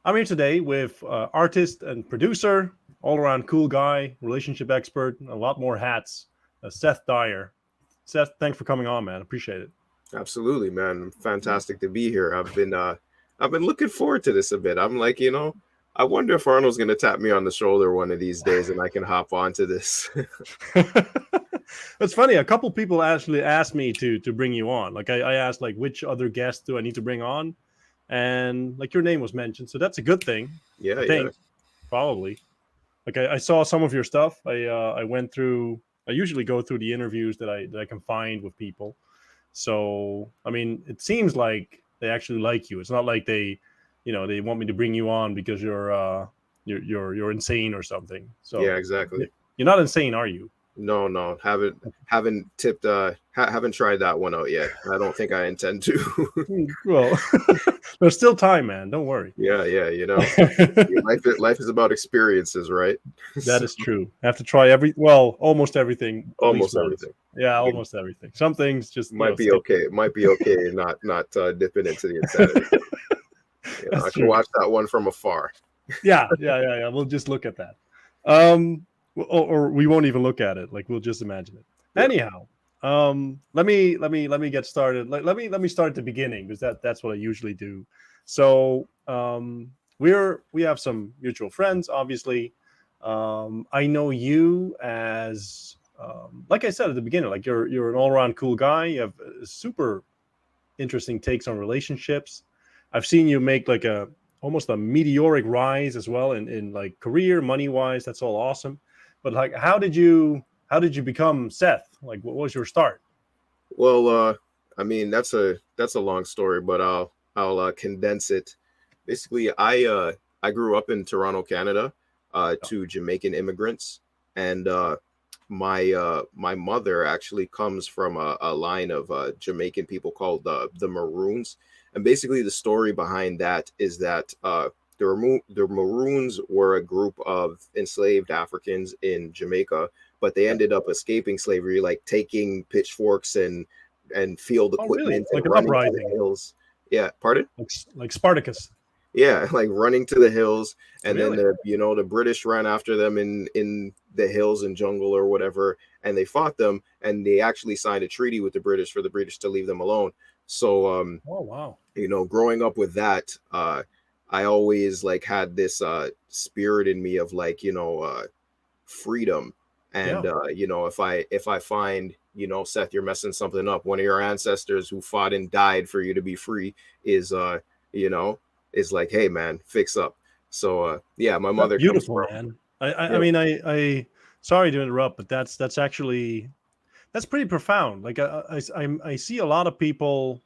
I'm here today with artist and producer, all around cool guy, relationship expert, a lot more hats, Seth Dyer. Seth, thanks for coming on, man. Appreciate it. Absolutely, man. Fantastic to be here. I've been looking forward to this a bit. I'm like, I wonder if Arnold's gonna tap me on the shoulder one of these days and I can hop onto this. It's funny. A couple people actually asked me to bring you on. Like I asked, like, which other guest do I need to bring on? And like your name was mentioned, so that's a good thing. Yeah, I yeah. think probably. Like I saw some of your stuff. I went through. I usually go through the interviews that I can find with people. So I mean, it seems like they actually like you. It's not like they want me to bring you on because you're insane or something. Yeah, So exactly. you're not insane, are you? No, no. Haven't tried that one out yet. I don't think I intend to. Well, there's still time, man. Don't worry. Yeah, yeah, life is about experiences, right? That So, is true. I have to try almost everything at least almost once. everything. Yeah, almost everything. Some things just Might be skip. okay. It might be okay not dipping into the insanity. I That's can true. watch that one from afar. Yeah. We'll just look at that. Um, or we won't even look at it. Like we'll just imagine it. Yeah. Anyhow, let me get started. Let me start at the beginning because that's what I usually do. So we have some mutual friends, obviously. I know you as like I said at the beginning, like you're an all around cool guy. You have super interesting takes on relationships. I've seen you make like a almost a meteoric rise as well in like career, money wise. That's all awesome. But like, how did you become Seth? Like, what was your start? Well, I mean that's a long story, but I'll condense it. Basically, I grew up in Toronto, Canada, to Jamaican immigrants, and my mother actually comes from a line of Jamaican people called the Maroons, and basically the story behind that is that the Maroons were a group of enslaved Africans in Jamaica, but they Yeah. ended up escaping slavery, like taking pitchforks and field Oh, really? equipment Like and an running to the uprising, hills. Yeah, pardon? like Spartacus. Yeah, like running to the hills, and then Really? the British ran after them in the hills and jungle or whatever, and they fought them, and they actually signed a treaty with the British for the British to leave them alone. So Oh, wow. growing up with that, I always like had this spirit in me of like freedom, and Yeah. if I find Seth, you're messing something up. One of your ancestors who fought and died for you to be free is you know is like, hey man, fix up. So yeah, my That's mother comes beautiful, from. man. I Yeah, mean, I sorry to interrupt, but that's actually that's pretty profound. Like I see a lot of people.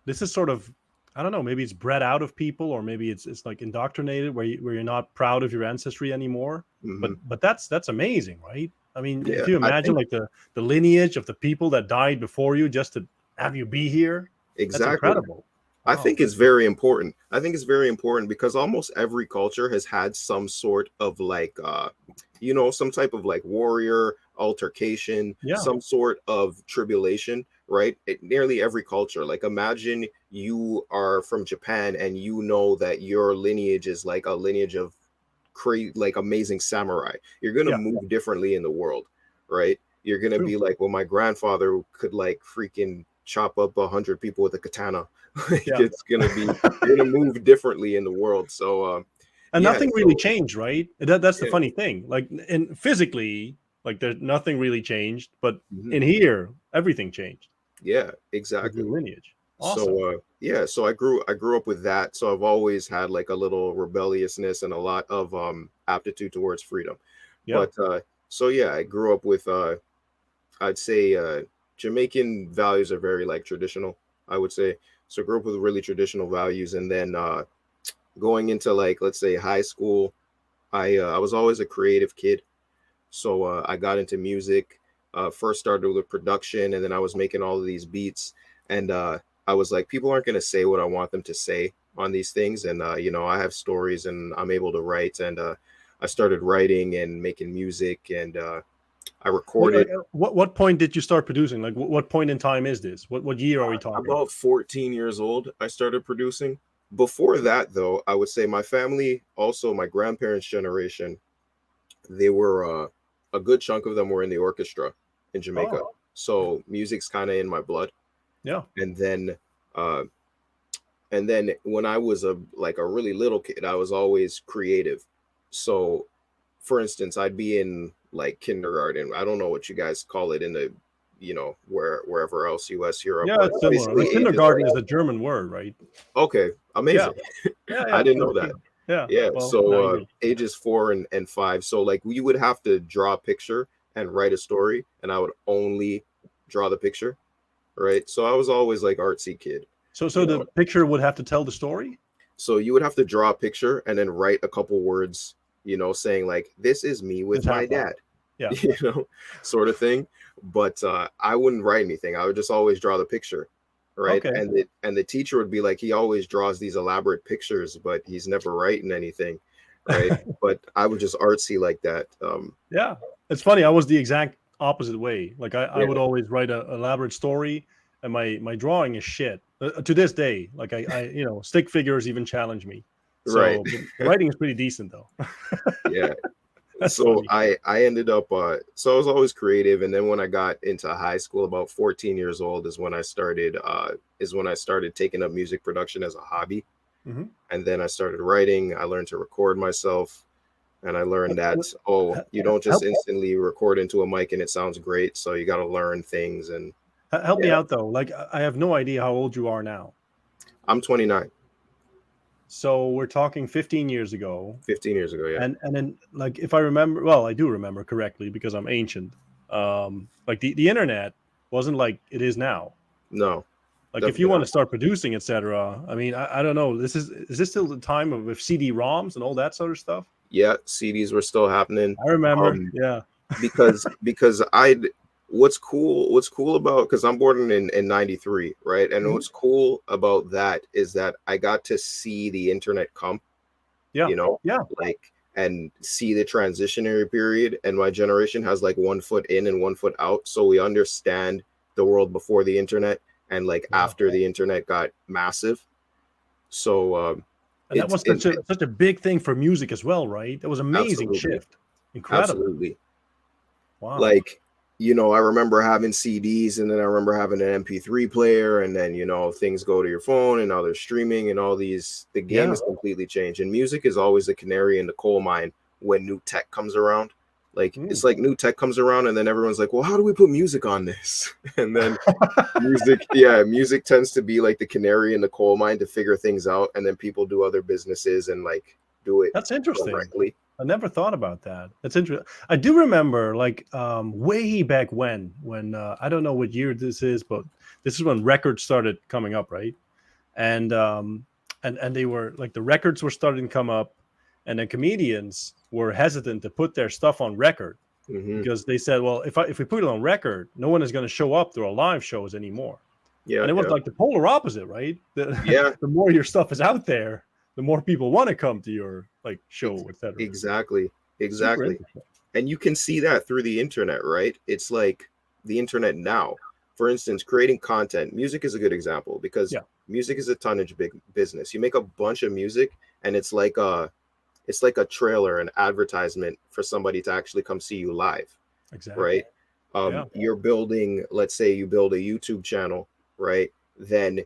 This is sort of, I don't know, maybe it's bred out of people, or maybe it's like indoctrinated where you're not proud of your ancestry anymore. But hmm that's amazing, right? I mean, yeah, if you I imagine think like the lineage of the people that died before you just to have you be here, that's exactly. incredible. I Wow. think it's very important. I think it's very important because almost every culture has had some sort of like some type of like warrior altercation, Yeah. some sort of tribulation, right? Nearly every culture. Like imagine you are from Japan and you know that your lineage is like a lineage of like amazing samurai. You're going to Yeah. move differently in the world, right? You're going to True. be like, well, my grandfather could like freaking chop up 100 people with a katana. Like Yeah. it's gonna be you're gonna move differently in the world. So And yeah, nothing really so changed, right? That's the yeah, funny thing. Like, and physically, like there's nothing really changed, but mhm, in here, everything changed yeah, with your exactly. lineage. Awesome. So yeah, so I grew up with that. So I've always had like a little rebelliousness and a lot of aptitude towards freedom. Yeah. But so yeah, I grew up with I'd say Jamaican values are very like traditional, I would say. So I grew up with really traditional values, and then going into like let's say high school, I was always a creative kid. So I got into music. First started with production, and then I was making all of these beats. And I was like, people aren't going to say what I want them to say on these things. And I have stories, and I'm able to write. And I started writing and making music, and I recorded What point did you start producing? Like, what point in time is this? What year are we talking? about 14 years old. I started producing. Before that, though, I would say my family, also my grandparents' generation, they were a good chunk of them were in the orchestra in Jamaica. Oh, So music's kind of in my blood. yeah. And then uh, when I was a really little kid, I was always creative. So, for instance, I'd be in like kindergarten. I don't know what you guys call it in the, wherever else, U.S., Europe, Yeah, but it's similar. basically Like ages. kindergarten is a German word, right? Okay, Yeah, amazing. yeah, I yeah. didn't That's know that. true. Yeah. Yeah, Well, now so you do. ages 4 and 5. So like we would have to draw a picture and write a story, and I would only draw the picture, right? So I was always like artsy kid, So you know. the picture would have to tell the story. So you would have to draw a picture and then write a couple words, saying like, "This is me with This my happened. dad," Yeah. you know, sort of thing. But I wouldn't write anything. I would just always draw the picture, right? Okay. And the teacher would be like, he always draws these elaborate pictures, but he's never writing anything, right? But I would just artsy like that. Yeah. It's funny. I was the exact opposite way. Like I Yeah, would always write a elaborate story, and my drawing is shit to this day. Like stick figures even challenge me. right. So but the writing is pretty decent though. Yeah. That's So funny. I ended up so I was always creative, and then when I got into high school, about 14 years old, is when I started taking up music production as a hobby. Hmm. And then I started writing. I learned to record myself, and I learned that, you don't just Help, instantly record into a mic and it sounds great, so you got to learn things. And help me yeah, out though. Like I have no idea how old you are now. I'm 29. So we're talking 15 years ago. 15 years ago. Yeah. And then like if I remember, well, I do remember correctly because I'm ancient. Like the internet wasn't like it is now. No, Like if you definitely want not. to start producing, etc. I mean, I don't know. Is this still the time of with CD-ROMs and all that sort of stuff? Yeah, CDs were still happening. I remember. Um, Yeah. because what's cool about, because I'm born in 93, right? And Mhm. what's cool about that is that I got to see the internet come, Yeah. you know, Yeah. like, and see the transitionary period. And my generation has like 1 foot in and 1 foot out. So we understand the world before the internet and like Yeah. after the internet got massive. So And that was such a big thing for music as well, right? That was amazing absolutely, shift. Incredible. absolutely. Wow. Like, I remember having CDs, and then I remember having an MP3 player, and then things go to your phone, and now they're streaming, and all these, the game Yeah. has completely changed. And music is always the canary in the coal mine when new tech comes around. Like, Mm. it's like new tech comes around, and then everyone's like, well, how do we put music on this? And then music tends to be like the canary in the coal mine to figure things out, and then people do other businesses and like do it That's interesting. correctly. I never thought about that. That's interesting. I do remember, like, way back when I don't know what year this is, but this is when records started coming up, right? And and they were like the records were starting to come up, and the comedians were hesitant to put their stuff on record Hmm. because they said, well, if we put it on record, no one is going to show up to our live shows anymore. Yeah, And it was yeah, like the polar opposite, right? yeah. The more your stuff is out there, the more people want to come to your like show, Ex- etc. Exactly. Super Exactly. interesting. And you can see that through the internet, right? It's like the internet now. For instance, creating content. Music is a good example because Yeah, music is a tonnage big business. You make a bunch of music, and it's like a trailer, an advertisement for somebody to actually come see you live, exactly. right? Yeah, You're building, let's say you build a YouTube channel, right? Then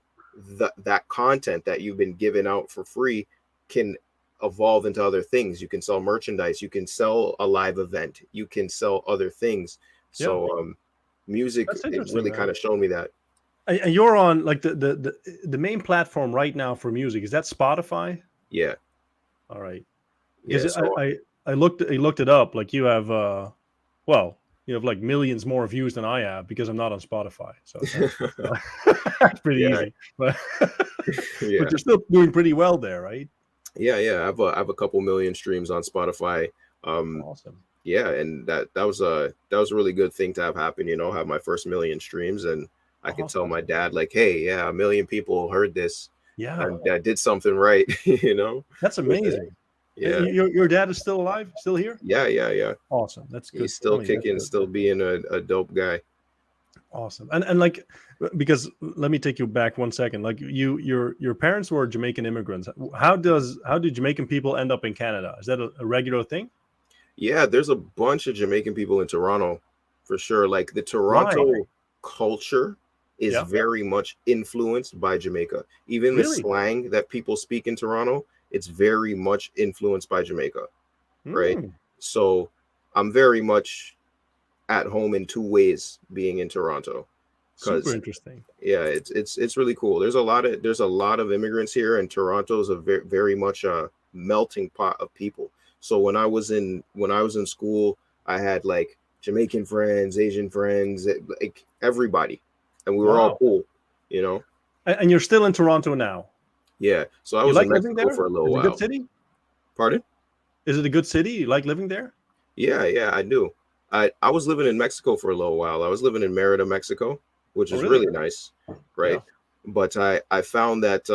that content that you've been giving out for free can evolve into other things. You can sell merchandise, you can sell a live event, you can sell other things. yeah. So music, That's it interesting, really man. kind of showed me that. And you're on like the main platform right now for music. Is that Spotify? Yeah. All right. Yeah. Because So I looked it up. Like you have well, you have like millions more views than I have because I'm not on Spotify. So that's pretty yeah. easy. But Yeah. but you're still doing pretty well there, right? Yeah. I have a couple million streams on Spotify. Awesome. Yeah, and that was a really good thing to have happen, have my first million streams, and I could tell Awesome. my dad like, hey, yeah, a million people heard this, Yeah, and I did something right, that's with it. amazing. Yeah, Your dad is still alive, still here? yeah. Awesome. That's good. He's still I mean, that's kicking, good. still being a dope guy. Awesome. And like, because let me take you back 1 second. Like your parents were Jamaican immigrants. How do Jamaican people end up in Canada? Is that a regular thing? Yeah, there's a bunch of Jamaican people in Toronto for sure. Like the Why? Toronto culture is Yeah. very much influenced by Jamaica. Even the Really? slang that people speak in Toronto, it's very much influenced by Jamaica, right? Hmm. So I'm very much at home in two ways being in Toronto Super because interesting. yeah, it's really cool. There's a lot of immigrants here, and Toronto's a very much a melting pot of people. So when I was in school, I had like Jamaican friends, Asian friends, like everybody, and we were all Wow. cool, you know. And you're still in Toronto now. Yeah. So I You was in like living Mexico there? for a little Is it a good while. city? Pardon? Is it a good city? You like living there? Yeah, yeah, I do. I was living in Mexico for a little while. I was living in Merida, Mexico, which Oh, is really? really nice, Yeah. right? But I found that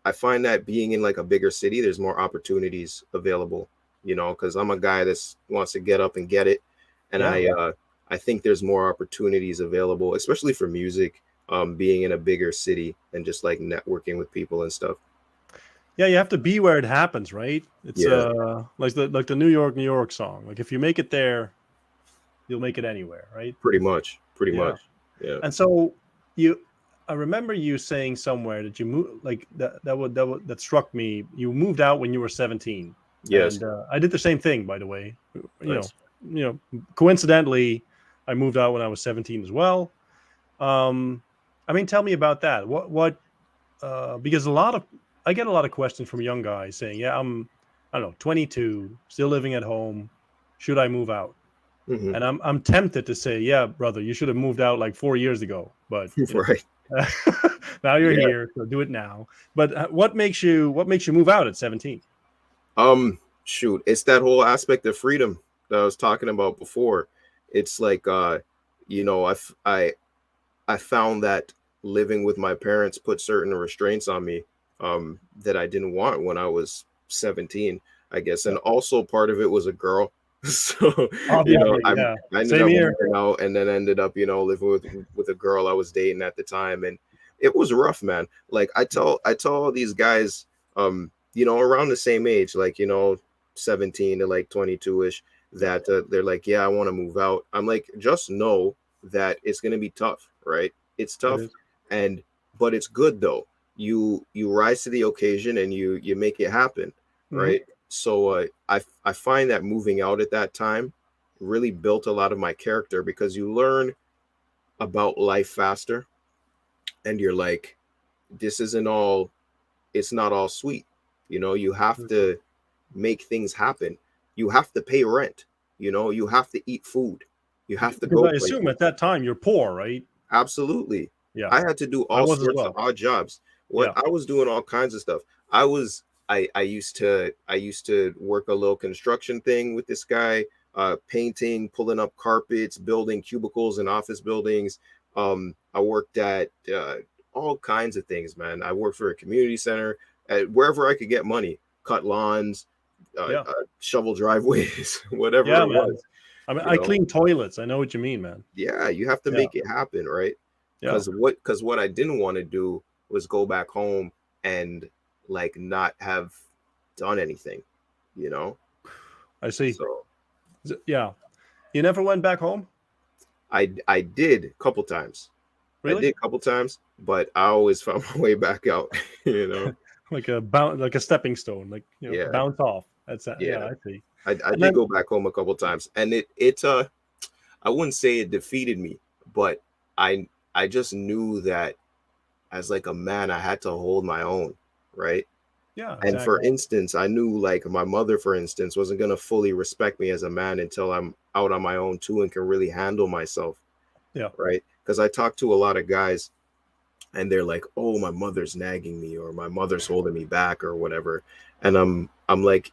I find that being in like a bigger city, there's more opportunities available, because I'm a guy that wants to get up and get it, and Yeah. I think there's more opportunities available, especially for music, being in a bigger city and just like networking with people and stuff. Yeah, you have to be where it happens, right? It's Yeah, like the New York song. Like if you make it there, you'll make it anywhere, right? pretty much, pretty Yeah. much. Yeah. And so you I remember you saying somewhere that you moved like that struck me. You moved out when you were 17. Yes. And I did the same thing, by the way. You know, Nice. coincidentally, I moved out when I was 17 as well. Um I mean, tell me about that. What because I get a lot of questions from young guys saying, "Yeah, I don't know, 22, still living at home. Should I move out?" Hmm. And I'm tempted to say, "Yeah, brother, you should have moved out like 4 years ago." But Right. now you're Yeah. here, so do it now. But what makes you move out at 17? Shoot, it's that whole aspect of freedom that I was talking about before. It's like I found that living with my parents put certain restraints on me that I didn't want when I was 17, I guess. Yeah, And also part of it was a girl. So, obviously, I yeah. I ended Same up here. moving out and then ended up, living with a girl I was dating at the time. And it was rough, man. Like I tell all these guys, around the same age, like, 17 to like 22-ish, that they're like, yeah, I want to move out. I'm like, just know that it's going to be tough, right? It's It tough, is. and but it's good though. You rise to the occasion and you make it happen, Hmm. right? So I find that moving out at that time really built a lot of my character because you learn about life faster, and you're like, this isn't all, it's not all sweet. You have to make things happen. You have to pay rent. You have to eat food. You have to Because go I assume places. at that time you're poor, right? Absolutely. Yeah, I had to do I all was as sorts of well. odd jobs. What Yeah. I was doing all kinds of stuff. I used to work a little construction thing with this guy, painting, pulling up carpets, building cubicles in office buildings. I worked at all kinds of things, man. I worked for a community center, at wherever I could get money, cut lawns, Yeah. shovel driveways, whatever Yeah, it man. was. I mean, You I know, clean toilets. I know what you mean, man. yeah, you have to Yeah. make it happen, right? Yeah. Because what I didn't want to do was go back home and like not have done anything, you know. I see. So Yeah. You never went back home? I did a couple times. I Really? did a couple times, but I always found my way back out, you know. Like a stepping stone, like, Yeah, bounce off. That's yeah, yeah. I see. I And did then go back home a couple times, and it I wouldn't say it defeated me, but I just knew that as like a man, I had to hold my own, right? yeah, And for exactly. instance, I knew like my mother, for instance, wasn't gonna fully respect me as a man until I'm out on my own too and can really handle myself, Yeah. right? Because I talk to a lot of guys and they're like, "Oh, my mother's nagging me or my mother's holding me back or whatever," and I'm like,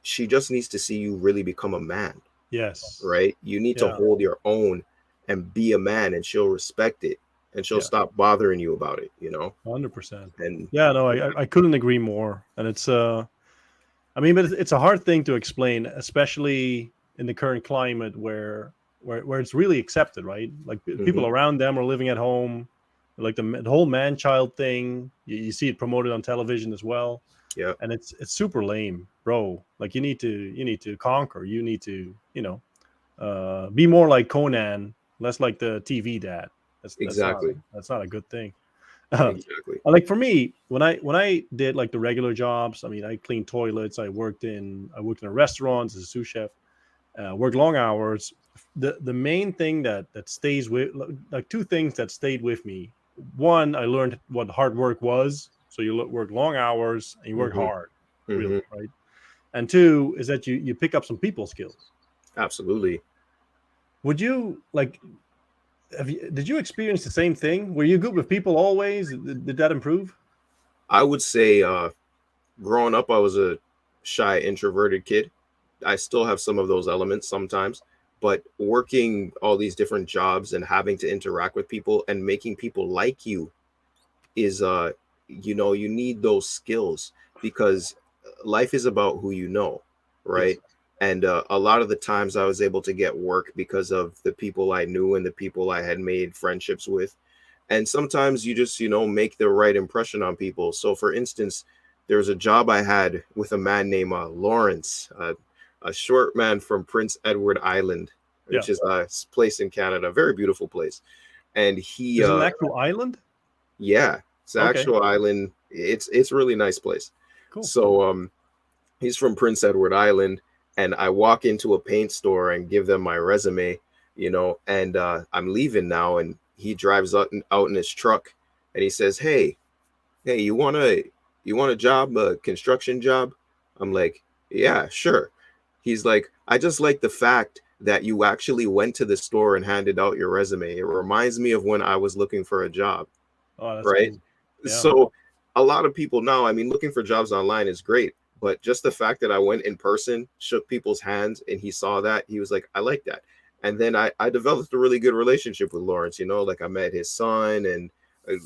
She just needs to see you really become a man, Yes. right? You need to Yeah. hold your own and be a man, and she'll respect it, and she'll Yeah. stop bothering you about it. 100%. And Yeah, no, I couldn't agree more. And it's I mean, but it's a hard thing to explain, especially in the current climate where where it's really accepted, right? Like people Mhm. around them are living at home, like the whole man child thing. You see it promoted on television as well, Yeah, and it's super lame, bro. Like you need to conquer. You need to be more like Conan, less like the TV dad. exactly. That's not a good thing. Exactly. Like for me, when I did like the regular jobs, I mean, I cleaned toilets. I worked in a restaurant as a sous chef. Worked long hours. The main thing that stays with, like two things that stayed with me. One, I learned what hard work was. So you work long hours and you work Hmm. hard, really, Hmm. right? And two is that you pick up some people skills. Absolutely. Would you like? Did you experience the same thing? Were you good with people always? Did that improve? I would say growing up, I was a shy, introverted kid. I still have some of those elements sometimes, but working all these different jobs and having to interact with people and making people like you is you need those skills because life is about who you know, Yes, right? And a lot of the times I was able to get work because of the people I knew and the people I had made friendships with. And sometimes you just make the right impression on people. So for instance, there was a job I had with a man named Lawrence, a short man from Prince Edward Island, yeah. which is a place in Canada, a very beautiful place. And he Is it an actual island? yeah, it's an Okay, actual island. It's a really nice place. cool. So he's from Prince Edward Island, and I walk into a paint store and give them my resume, and I'm leaving now, and he drives out in his truck, and he says, "Hey, you want a job, a construction job?" I'm like, "Yeah, sure." He's like, "I just like the fact that you actually went to the store and handed out your resume. It reminds me of when I was looking for a job." Oh, that's Right? cool. Yeah. So a lot of people now, I mean, looking for jobs online is great, but just the fact that I went in person, shook people's hands, and he saw that, he was like, I like that. And then I developed a really good relationship with Lawrence, like I met his son and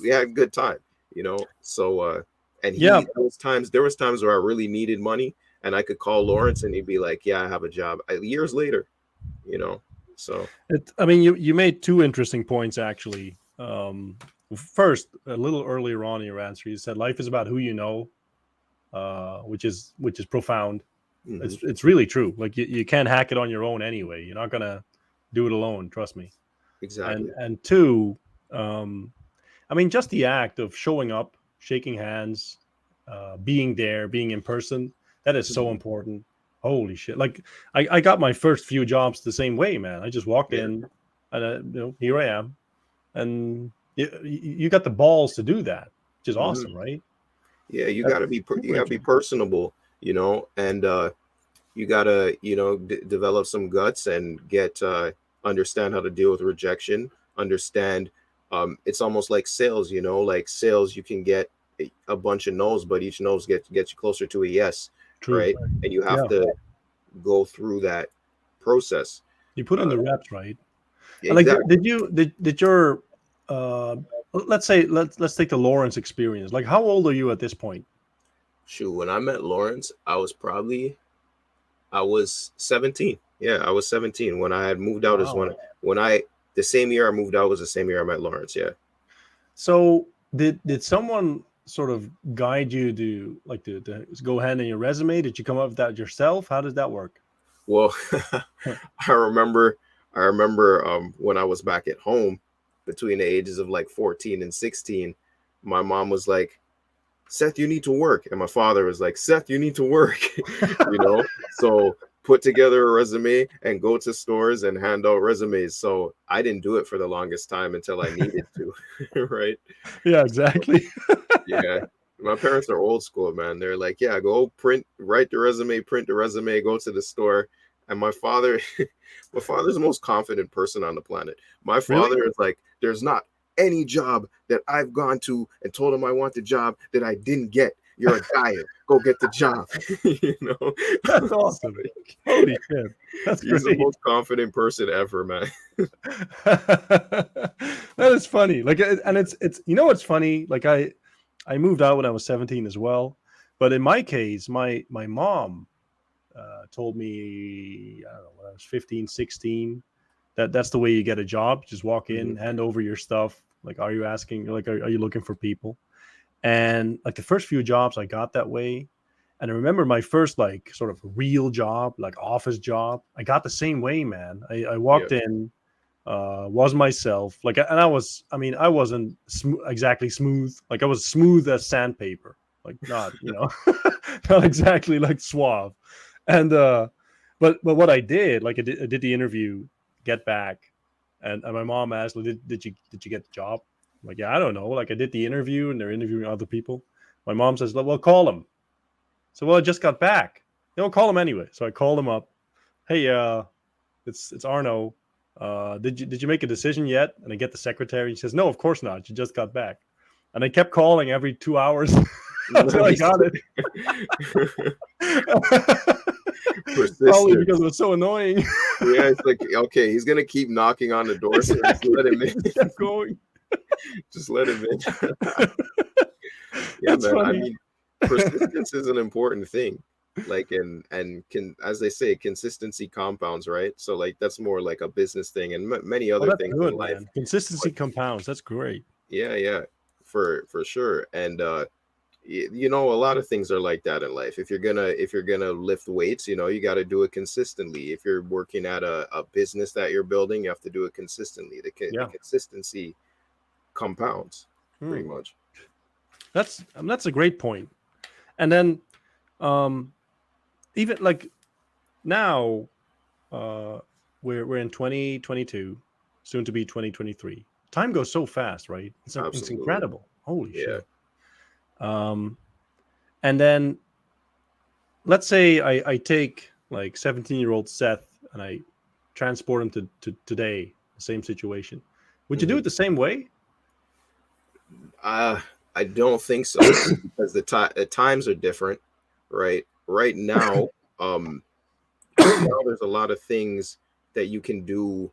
we had a good time, So and Yeah. there was times where I really needed money and I could call Lawrence and he'd be like, yeah, I have a job. Years later, you know. So I mean, you made two interesting points actually. First, a little earlier on in your answer, you said life is about who you know, which is profound. mhm, It's really true. Like you can't hack it on your own anyway. You're not gonna do it alone. Trust me. And exactly. and two, um, I mean, just the act of showing up, shaking hands, being there, being in person, that is so Mhm. important. Holy shit. Like, I got my first few jobs the same way, man. I just walked Yeah. in and, here I am. And you got the balls to do that, which is Mhm. awesome, right? Yeah, you That's gotta be you super gotta be interesting. personable, and you gotta develop some guts and get understand how to deal with rejection. Understand, it's almost like sales. Like sales, you can get a bunch of no's, but each no's gets you closer to a yes, True. right? And you have Yeah. to go through that process. You put in Uh, the reps, right? And like, exactly. did your, uh, let's say, let's take the Lawrence experience. Like, how old are you at this point? Shoot, when I met Lawrence, I was 17. Yeah, I was 17 when I had moved out. Is Wow. when I the same year I moved out was the same year I met Lawrence. Yeah. So did someone sort of guide you to like to go ahead in your resume? Did you come up with that yourself? How does that work? Well, I remember when I was back at home between the ages of like 14 and 16, my mom was like, Seth, you need to work. And my father was like, Seth, you need to work. So put together a resume and go to stores and hand out resumes. So I didn't do it for the longest time until I needed to. Right. Yeah, So, exactly. yeah. My parents are old school, man. They're like, yeah, go write print the resume, go to the store. And my father, my father's the most confident person on the planet. My Really? father is like, there's not any job that I've gone to and told him I want the job that I didn't get. You're a Dyer. Go get the job. you know, That's awesome. Holy shit. That's he's the great. most confident person ever, man. That is funny. Like, and it's what's funny. Like, I moved out when I was 17 as well, but in my case, my mom told me, I don't know, when I was 15, 16, that's the way you get a job. Just walk in, Mhm. hand over your stuff. Like, are you asking? Like, are you looking for people? And like the first few jobs I got that way. And I remember my first like sort of real job, like office job. I got the same way, man. I Yeah. walked in, was myself. Like, and I was, I mean, I wasn't exactly smooth. Like I was smooth as sandpaper. Like not, not exactly like suave. And but what I did, like I did the interview, get back, and my mom asked, like, did you get the job? I'm like, yeah, I don't know. Like I did the interview, and they're interviewing other people. My mom says, well, call him. So, well, I just got back. Call him anyway. So I called him up. Hey, it's Arno. Did you make a decision yet? And I get the secretary. He says, no, of course not. You just got back. And I kept calling every 2 hours until I Nice. got it. Probably Persistent. because it was so annoying. Yeah, it's like, okay, he's gonna keep knocking on the door, so just let him in. Kept going. Just let him in. Yeah, That's man. I funny. mean, persistence is an important thing. Like, and can, as they say, consistency compounds, right? So like that's more like a business thing and many Oh, other that's things in good, life. man. Consistency But compounds. That's great. yeah, yeah, for sure. And a lot of things are like that in life. If you're gonna lift weights, you got to do it consistently. If you're working at a business that you're building, you have to do it consistently. The Yeah. consistency compounds Hmm. pretty much. That's a great point. And then um even like now we're in 2022, soon to be 2023. Time goes so fast, right? It's Absolutely. incredible. Holy Yeah. shit. Um and then let's say I take like 17-year-old Seth and I transport him to today, the same situation. Would you do Mhm. it the same way? I don't think so because the times are different, right? Right now, right now there's a lot of things that you can do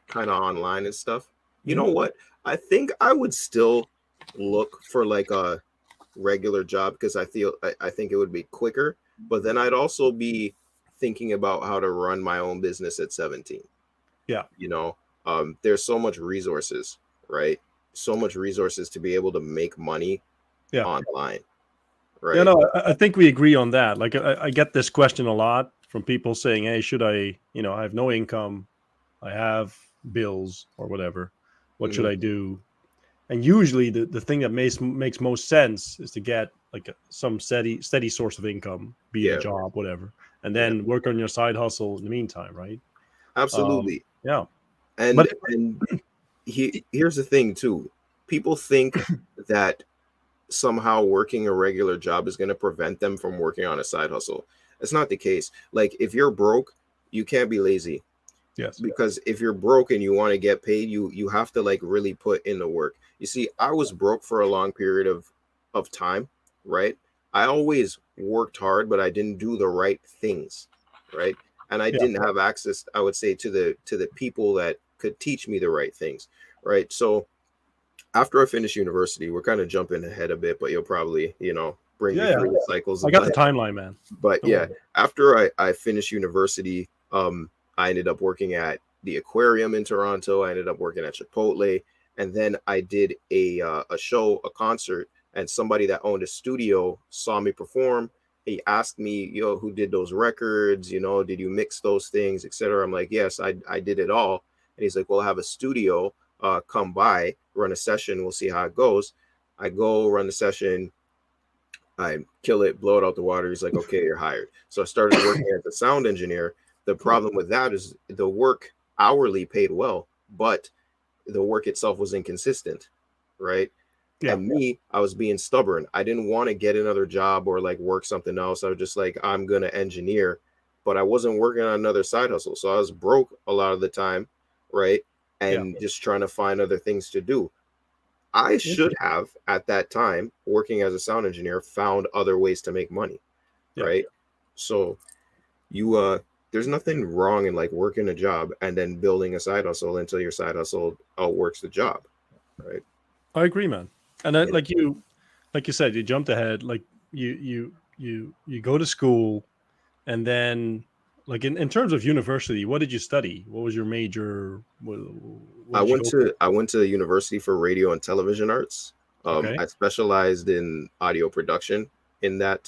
kind of online and stuff. You know Mm, what? I think I would still look for like a regular job because I think it would be quicker. But then I'd also be thinking about how to run my own business at 17. yeah. You know, there's so much resources, right? So much resources to be able to make money Yeah. online, Yeah, right? no, I think we agree on that. Like, I get this question a lot from people saying, "Hey, should I? I have no income, I have bills or whatever. What should Mhm. I do?" And usually, the thing that makes most sense is to get like some steady source of income, be it a Yeah, job, whatever, and yeah, then work on your side hustle in the meantime, right? absolutely. Yeah, And but and here's the thing too. People think that somehow working a regular job is going to prevent them from working on a side hustle. It's not the case. Like if you're broke, you can't be lazy yes, because if you're broke and you want to get paid, you have to like really put in the work. You see, I was broke for a long period of time, right? I always worked hard, but I didn't do the right things, right? And I yeah, didn't have access, I would say, to the people that could teach me the right things, right? So after I finish university, we're kind of jumping ahead a bit, but you'll probably, bring me yeah, yeah. through the cycles I of got the life. timeline, man. But Don't yeah, worry. after I finished university, I ended up working at the aquarium in Toronto. I ended up working at Chipotle, and then I did a show, a concert, and somebody that owned a studio saw me perform. He asked me, who did those records? Did you mix those things, etc. I'm like, yes, I did it all. And he's like, well, I have a studio. Come by, run a session. We'll see how it goes. I go run the session. I kill it, blow it out the water. He's like, okay, you're hired. So I started working as a sound engineer. The Cool. problem with that is the work hourly paid well, but the work itself was inconsistent, right? Yeah, And me, I was being stubborn. I didn't want to get another job or like work something else. I was just like, I'm gonna engineer, but I wasn't working on another side hustle. So I was broke a lot of the time, right? yeah, And just trying to find other things to do. I should interesting. have at that time, working as a sound engineer, found other ways to make money, Yeah, right? So you there's nothing wrong in like working a job and then building a side hustle until your side hustle outworks the job, right? I agree, man. And then, Yeah. like you said, you jumped ahead. Like you go to school, and then like in terms of university, what did you study? What was your major? What I did you went go for? to I went to university for radio and television arts. Okay. I specialized in audio production in that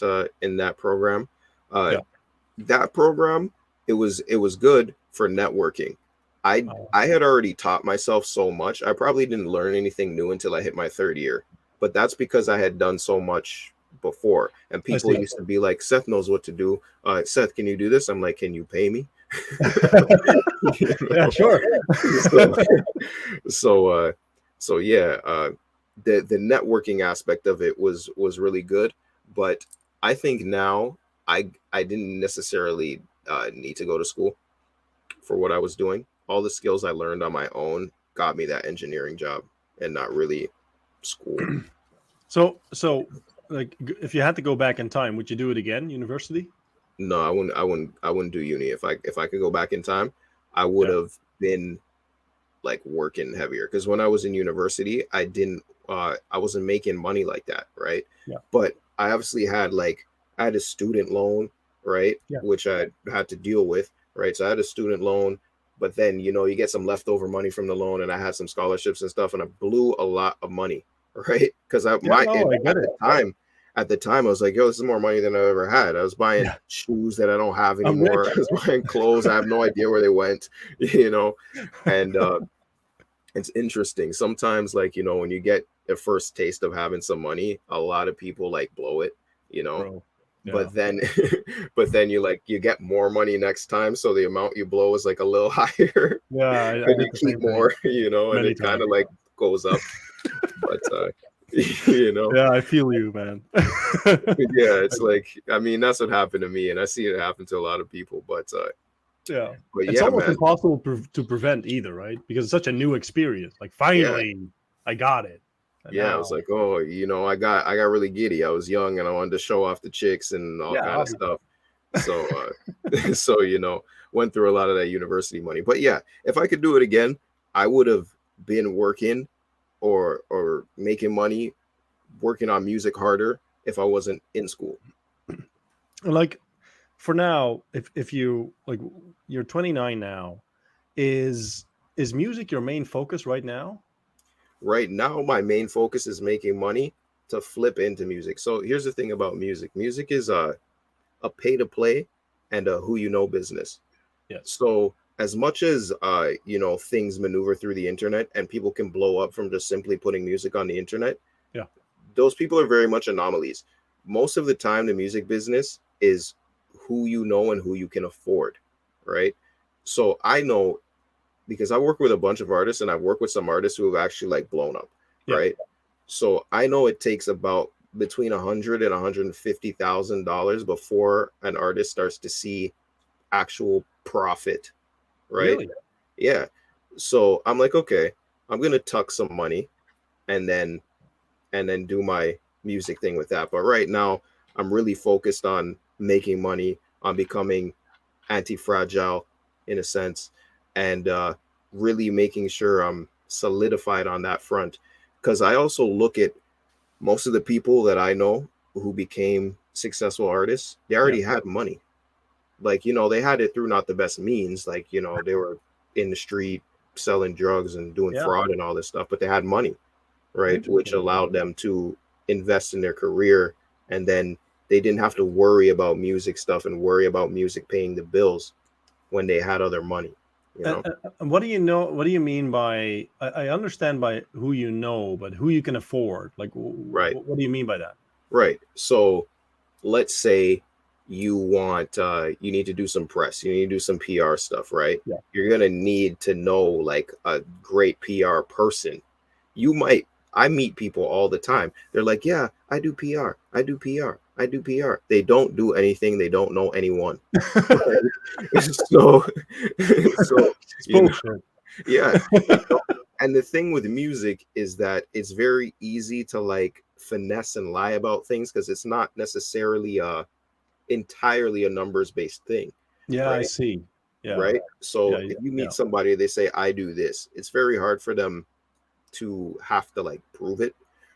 program. Uh, Yeah. that program, it was good for networking. I had already taught myself so much. I probably didn't learn anything new until I hit my third year, but that's because I had done so much before. And I people see. used to be like, Seth knows what to do. Seth, can you do this? I'm like, can you pay me? You Yeah, know? sure. So so yeah, the networking aspect of it was really good, but I think now I didn't necessarily need to go to school for what I was doing. All the skills I learned on my own got me that engineering job, and not really school. So like if you had to go back in time, would you do it again, university? No, I wouldn't do uni. If I could go back in time, I would Yeah. have been like working heavier, because when I was in university, I wasn't making money like that, right? Yeah. But I obviously had like, I had a student loan, right, Yeah. which I had to deal with, right? So I had a student loan, but then you get some leftover money from the loan, and I had some scholarships and stuff, and I blew a lot of money, right? Because Yeah, no, I get it. at the time I was like, yo, this is more money than I've ever had. I was buying Yeah. shoes that I don't have I'm anymore. rich. I was buying clothes, I have no idea where they went, you know. And it's interesting sometimes, like, when you get a first taste of having some money, a lot of people like blow it. Bro. Yeah. But then but then you get more money next time, so the amount you blow is like a little higher, Yeah, I and you did the keep same thing more, and many it kind times. of like goes up. But you know Yeah, I feel you, man. yeah, it's like, I mean, that's what happened to me, and I see it happen to a lot of people. Yeah. But It's yeah, almost man. impossible to prevent either, right? Because it's such a new experience. Like Yeah. finally I got it. And Yeah, I now, was like, oh, I got really giddy. I was young and I wanted to show off the chicks and all yeah, kind of obviously. stuff. So so went through a lot of that university money. But yeah, if I could do it again, I would have been working or making money, working on music harder, if I wasn't in school. Like for now, if you like you're 29 now, is music your main focus right now? Right now, my main focus is making money to flip into music. So here's the thing about music. Music is a pay to play and a who you know business. Yes. So as much as things maneuver through the internet and people can blow up from just simply putting music on the internet, Yeah. those people are very much anomalies. Most of the time, the music business is who you know and who you can afford, right? So I know, because I work with a bunch of artists, and I've worked with some artists who have actually like blown up, Yeah. right? So I know it takes about between $150,000 before an artist starts to see actual profit, right? Really? Yeah. So I'm like, okay, I'm gonna tuck some money and then do my music thing with that. But right now, I'm really focused on making money, on becoming anti-fragile in a sense, and really making sure I'm solidified on that front. Because I also look at most of the people that I know who became successful artists, they Yeah. already had money. Like, they had it through not the best means. Like, they were in the street selling drugs and doing Yeah. fraud and all this stuff, but they had money, right? Which Interesting. allowed them to invest in their career. And then they didn't have to worry about music stuff and worry about music paying the bills when they had other money, you know? And what do you know? What do you mean by? I understand by who you know, but who you can afford. Like, Right, what do you mean by that? right. So let's say you need to do some press, you need to do some PR stuff, right? Yeah. You're gonna need to know like a great PR person. I meet people all the time. They're like, yeah, I do PR, I do PR, I do PR. They don't do anything, they don't know anyone. So so It's you know, bullshit. yeah. And the thing with music is that it's very easy to like finesse and lie about things, because it's not necessarily entirely a numbers based thing, Yeah, I right? see. Yeah. Right. Yeah. So Yeah. if you Yeah. meet somebody, they say, I do this, it's very hard for them to have to like prove it,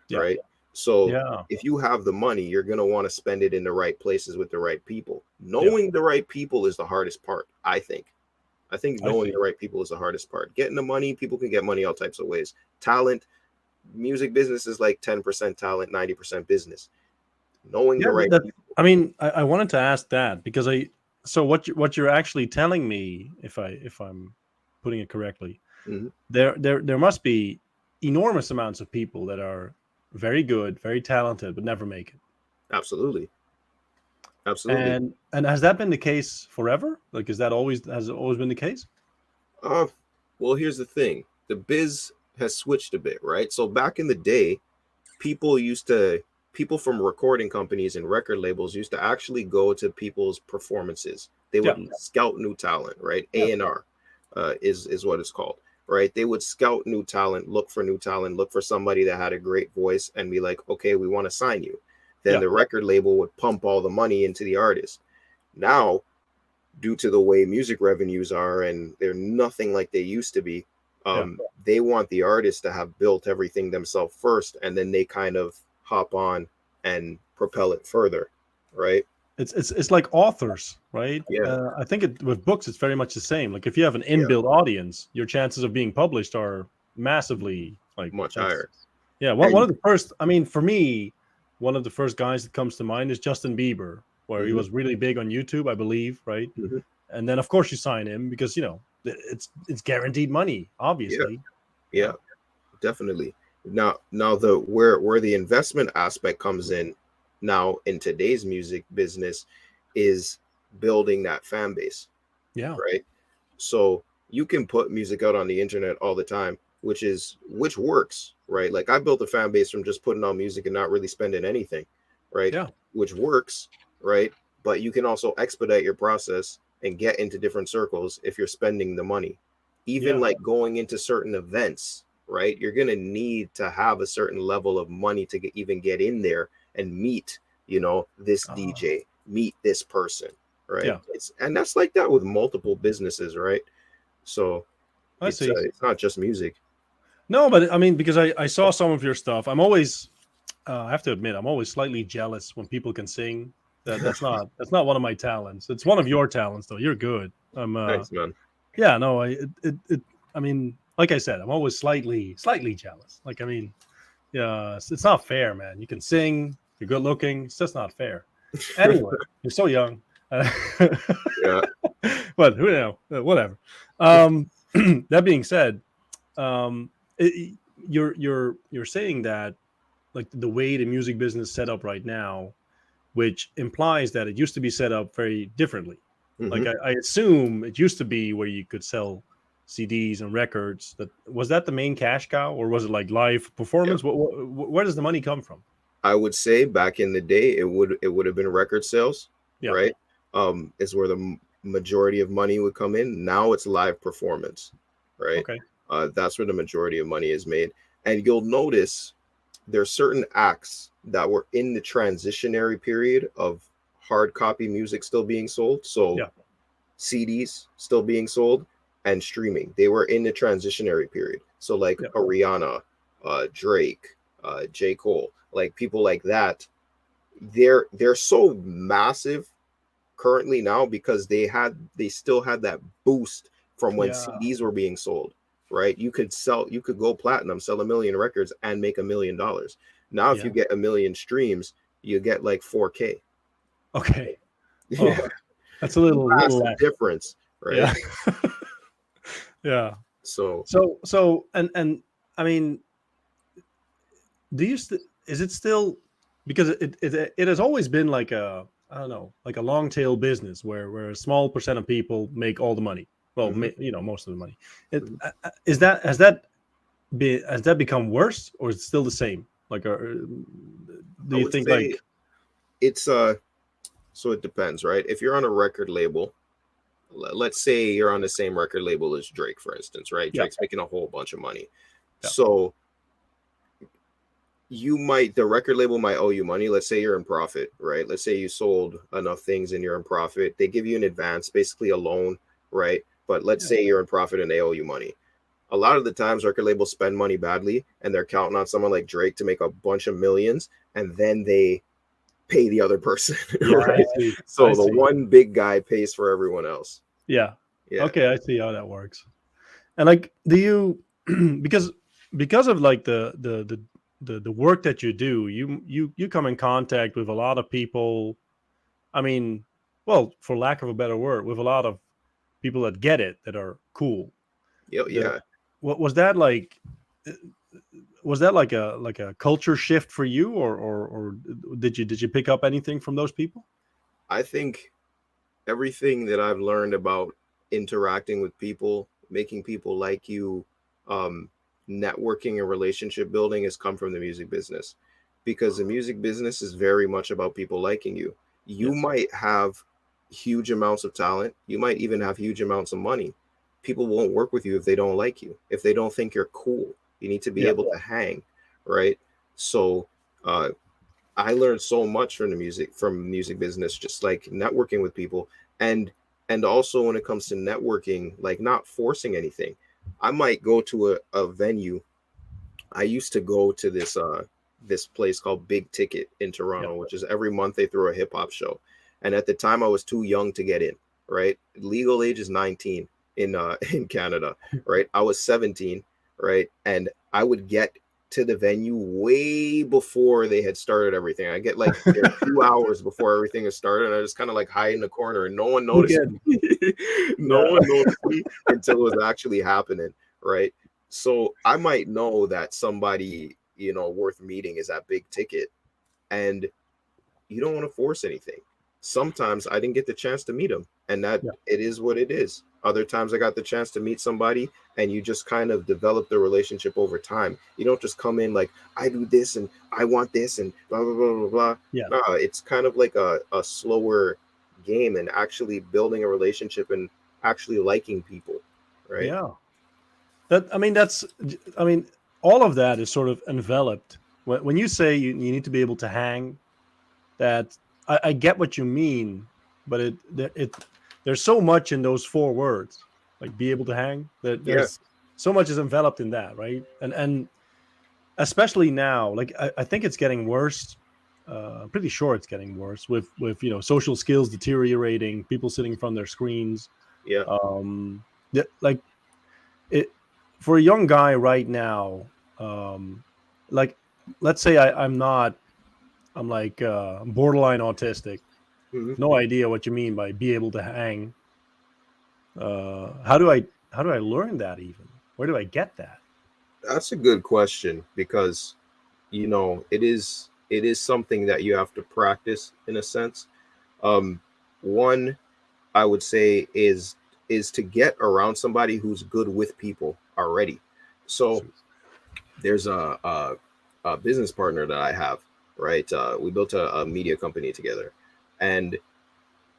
Yeah. right? So Yeah. if you have the money, you're going to want to spend it in the right places with the right people. Knowing the right people is the hardest part, I think. I think I knowing see. the right people is the hardest part. Getting the money, people can get money all types of ways. Talent, music business is like 10% talent, 90% business. Knowing Yeah, the right people. I mean, I wanted to ask that because so what you're actually telling me, if I'm putting it correctly, Mhm. there must be enormous amounts of people that are very good, very talented, but never make it. Absolutely. Absolutely. And has that been the case forever? Like, has it always been the case? Uh, well, here's the thing. The biz has switched a bit, right? So back in the day, people used to people from recording companies and record labels used to actually go to people's performances. They Yeah, would scout new talent, right? yeah, A&R is what it's called, right? They would scout new talent, look for new talent, look for somebody that had a great voice, and be like, okay, we want to sign you. Then yeah. the record label would pump all the money into the artist. Now, due to the way music revenues are, and they're nothing like they used to be, Yeah. they want the artist to have built everything themselves first, and then they kind of hop on and propel it further, right? It's like authors, right? Yeah, I think with books, it's very much the same. Like if you have an yeah, inbuilt audience, your chances of being published are massively like much that's higher. yeah. One And of the first, I mean, for me, one of the first guys that comes to mind is Justin Bieber, where he mhm, was really big on YouTube, I believe, right? mhm, And then of course you sign him because it's guaranteed money, yeah, obviously. yeah, definitely. Now the where the investment aspect comes in now in today's music business is building that fan base, Yeah, right? So you can put music out on the internet all the time, which works, right? Like I built a fan base from just putting out music and not really spending anything, right? yeah, Which works, right? But you can also expedite your process and get into different circles if you're spending the money. Even yeah. like going into certain events, right? You're gonna need to have a certain level of money to even get in there and meet, this Uh, DJ, meet this person, right? yeah. And that's like that with multiple businesses, right? So I see. it's not just music. No, but I mean, because I saw some of your stuff, I'm always I have to admit, I'm always slightly jealous when people can sing. That's not one of my talents. It's one of your talents, though. You're good. Thanks, man. Yeah, no, I mean, like I said, I'm always slightly jealous. Like, I mean, yeah, it's not fair, man. You can sing, you're good looking. It's just not fair. Anyway, you're so young. Yeah. But who know? Whatever. That being said, um, you're saying that like the way the music business is set up right now, which implies that it used to be set up very differently. Hmm. Like I assume it used to be where you could sell CDs and records. That the main cash cow, or was it like live Yeah. performance? Where does the money come from? I would say back in the day, it would have been record sales, Yeah. right? Is where the majority of money would come in. Now it's live performance, right? Okay. That's where the majority of money is made. And you'll notice there's certain acts that were in the transitionary period of hard copy music still being sold. So Yeah. CDs still being sold and streaming. They were in the transitionary period. So like Yeah. a Rihanna, Drake, J. Cole, like people like that, they're so massive currently now because they still had that boost from when Yeah. CDs were being sold, right? You could go platinum, sell 1 million records and make $1 million. Now if you Yeah. get 1 million streams, you get like 4K. Okay. Oh, Yeah, that's a little massive less. difference, right? Yeah. Yeah. So So and I mean, is it still, because it has always been like a, I don't know, like a long tail business where a small percent of people make all the money. Well, mhm, most of the money. It mhm. is that has that become worse, or is it still the same? Like, do I you would think say like it's so it depends, right? If you're on a record label, let's say you're on the same record label as Drake, for instance, right? yeah, Drake's making a whole bunch of money. yeah, So the record label might owe you money. Let's say you're in profit, right? Let's say you sold enough things and you're in profit. They give you an advance, basically a loan, right? But let's yeah, say you're in profit and they owe you money. a lot of the times record labels spend money badly and they're counting on someone like Drake to make a bunch of millions, and then they pay the other person, Yeah, I right? see. I So the see. one big guy pays for everyone else. Yeah. Yeah. Okay, I see how that works. And like, do you because of like the work that you do, you come in contact with a lot of people. I mean, well, for lack of a better word, with a lot of people that get it, that are cool. Yeah, The yeah. what was that like? uh, Was that like a culture shift for you, or did you pick up anything from those people? I think everything that I've learned about interacting with people, making people like you, um, networking and relationship building has come from the music business, because the music business is very much about people liking you. You Yes. might have huge amounts of talent, you might even have huge amounts of money. People won't work with you if they don't like you, if they don't think you're cool. You need to be Yeah. able to hang, right? So, uh, I learned so much from music business, just like networking with people, and also when it comes to networking, like not forcing anything. I might go to a venue. I used to go to this place called Big Ticket in Yeah. Toronto, which is every month they throw a hip hop show. And at the time I was too young to get in, right? Legal age is 19 in in Canada, right? I was 17, right? And I would get to the venue way before they had started everything. I get like there 2 hours before everything is started, and I just kind of like hide in the corner and no one You noticed get. me. No Yeah. one noticed me until it was actually happening, right? So I might know that somebody, worth meeting is at Big Ticket, and you don't want to force anything. Sometimes I didn't get the chance to meet them, and that Yeah. it is what it is. Other times I got the chance to meet somebody, and you just kind of develop the relationship over time. You don't just come in like, I do this and I want this and blah blah blah blah blah. Yeah. No, it's kind of like a slower game, and actually building a relationship and actually liking people, right? Yeah. That's all of that is sort of enveloped when you say you need to be able to hang. That I get what you mean, but there's so much in those four words, like be able to hang. That Yeah. there's so much is enveloped in that, right? And especially now, like I think it's getting worse. I'm pretty sure it's getting worse with social skills deteriorating, people sitting in front of their screens. Yeah. Um, like it for a young guy right now. Like let's say I'm not. I'm like borderline autistic. Mhm. No idea what you mean by be able to hang. How do I learn that even? Where do I get that? That's a good question, because it is something that you have to practice in a sense. One, I would say, is to get around somebody who's good with people already. So there's a business partner that I have, right? We built a media company together, and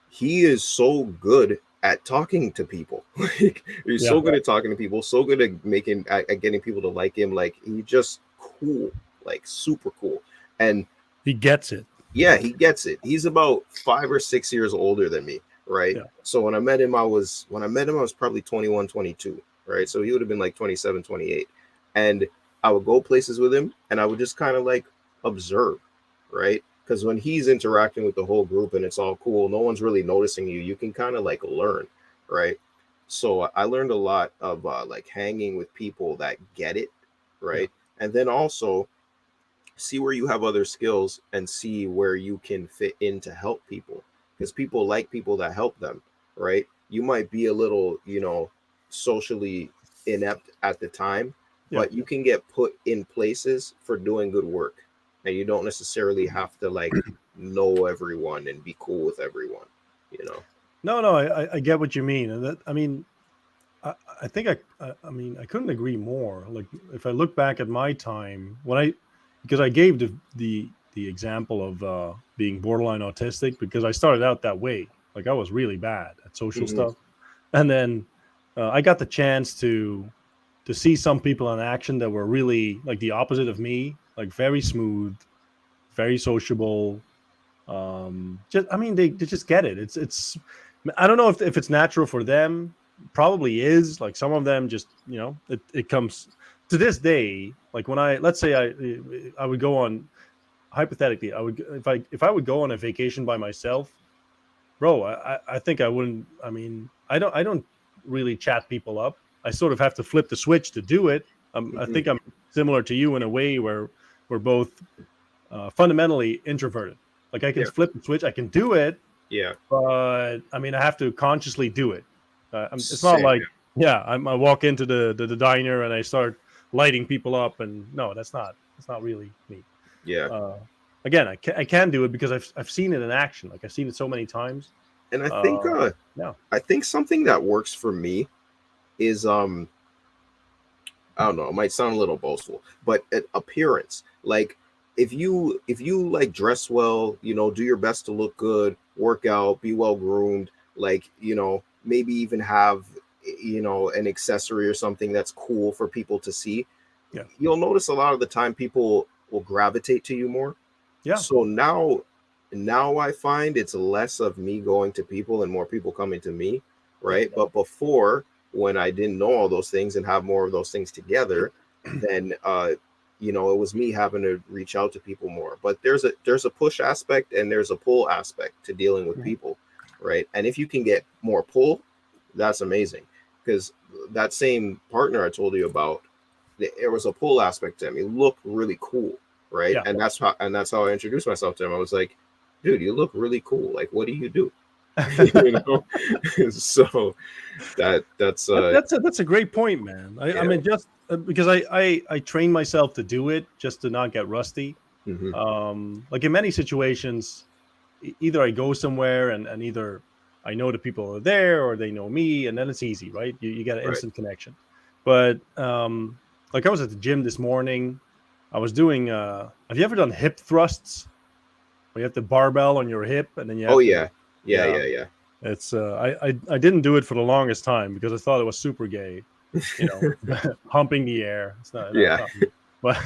he is so good at talking to people. Like, he's Yeah, so good at talking to people, so good at at getting people to like him. Like, he's just cool, like super cool. And he gets it. yeah, he gets it. He's about 5 or 6 years older than me, right? Yeah, So when I met him I was probably 21, 22, right? So he would have been like 27, 28. And I would go places with him and I would just kind of like observe, right? Because when he's interacting with the whole group and it's all cool, no one's really noticing you. You can kind of like learn, right? So I learned a lot of like hanging with people that get it, yeah, right? And then also see where you have other skills and see where you can fit in to help people, because people like people that help them, right? You might be a little, socially inept at the time, yeah. but you can get put in places for doing good work, and you don't necessarily have to like know everyone and be cool with everyone, you know. No, no, I get what you mean, and that I, I think I couldn't agree more. Like if I look back at my time because I gave the example of being borderline autistic because I started out that way. Like I was really bad at social Hmm. stuff, and then I got the chance to see some people in action that were really like the opposite of me, like very smooth, very sociable. Just they just get it. It's I don't know if it's natural for them. probably is. Like some of them just, it comes to this day. Like when let's say I would go on, hypothetically, if I would go on a vacation by myself, bro, I think I wouldn't. I mean, I don't really chat people up. I sort of have to flip the switch to do it. I think I'm similar to you in a way where we're both fundamentally introverted. Like I can flip the switch, I can do it. Yeah. But I mean, I have to consciously do it. It's Same, not like I walk into the diner and I start lighting people up, and no, that's not really me. Yeah. Again, I can do it because I've seen it in action. Like I've seen it so many times. And I think I think something that works for me is I don't know, it might sound a little boastful, but appearance. Like if you like dress well, do your best to look good, work out, be well groomed, like, maybe even have an accessory or something that's cool for people to see. Yeah. You'll notice a lot of the time people will gravitate to you more. Yeah. So now I find it's less of me going to people and more people coming to me, right? But before, when I didn't know all those things and have more of those things together, then it was me having to reach out to people more. But there's a push aspect and there's a pull aspect to dealing with people, right? And if you can get more pull, that's amazing. Because that same partner I told you about, there was a pull aspect to him. He looked really cool, right? And that's how I introduced myself to him. I was like, dude, you look really cool. Like, what do you do? So that's a great point, man. I mean, just because I train myself to do it just to not get rusty. Like in many situations, either I go somewhere and either I know the people are there or they know me, and then it's easy, right? You get an instant connection. But like I was at the gym this morning. I was doing have you ever done hip thrusts? Where you have the barbell on your hip and then you have yeah. It's I didn't do it for the longest time because I thought it was super gay, humping the air. It's not, but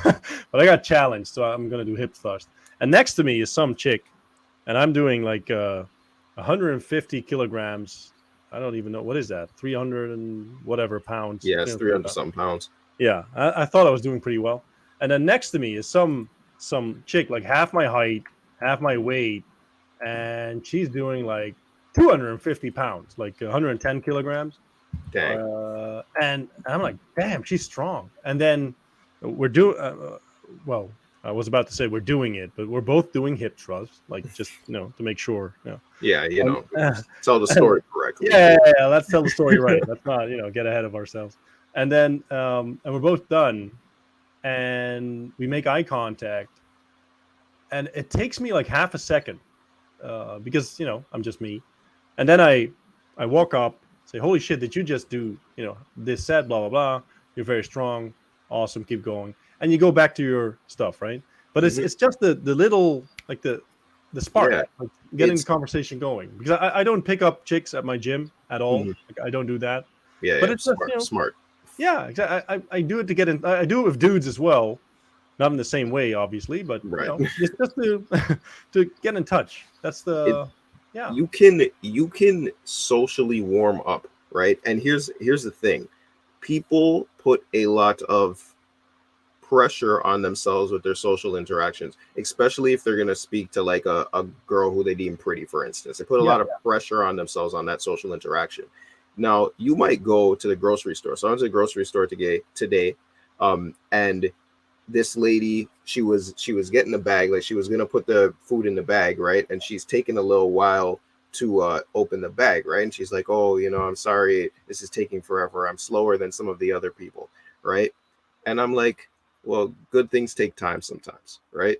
I got challenged, so I'm gonna do hip thrust. And next to me is some chick, and I'm doing like 150 kilograms. I don't even know what is that, 300 and whatever pounds. Yeah, it's 300 something pounds. Yeah, I thought I was doing pretty well. And then next to me is some chick like half my height, half my weight, and she's doing like 250 pounds, like 110 kilograms. Dang. And I'm like, damn, she's strong. And then we're doing, well, I was about to say we're doing it, but we're both doing hip thrusts, like just, to make sure. Tell the story correctly. Yeah, let's tell the story right. Let's not, get ahead of ourselves. And then, and we're both done, and we make eye contact, and it takes me like half a second, because I'm just me. And then I walk up, say, holy shit, did you just do, this set, blah, blah, blah. You're very strong. Awesome. Keep going. And you go back to your stuff, right? But it's just the little, like the spark, like getting the conversation going. Because I don't pick up chicks at my gym at all. Like, I don't do that. Yeah, but it's smart. Yeah, exactly. I do it to get in. I do it with dudes as well. Not in the same way, obviously, but it's just to get in touch. That's you can socially warm up, right? And here's the thing. People put a lot of pressure on themselves with their social interactions, especially if they're going to speak to like a girl who they deem pretty, for instance. They put a lot of pressure on themselves on that social interaction. Now, you might go to the grocery store. So I went to the grocery store today, and this lady, she was getting the bag, like she was gonna put the food in the bag, right? And she's taking a little while to open the bag, right? And she's like, oh, I'm sorry, this is taking forever. I'm slower than some of the other people, right? And I'm like, well, good things take time sometimes, right?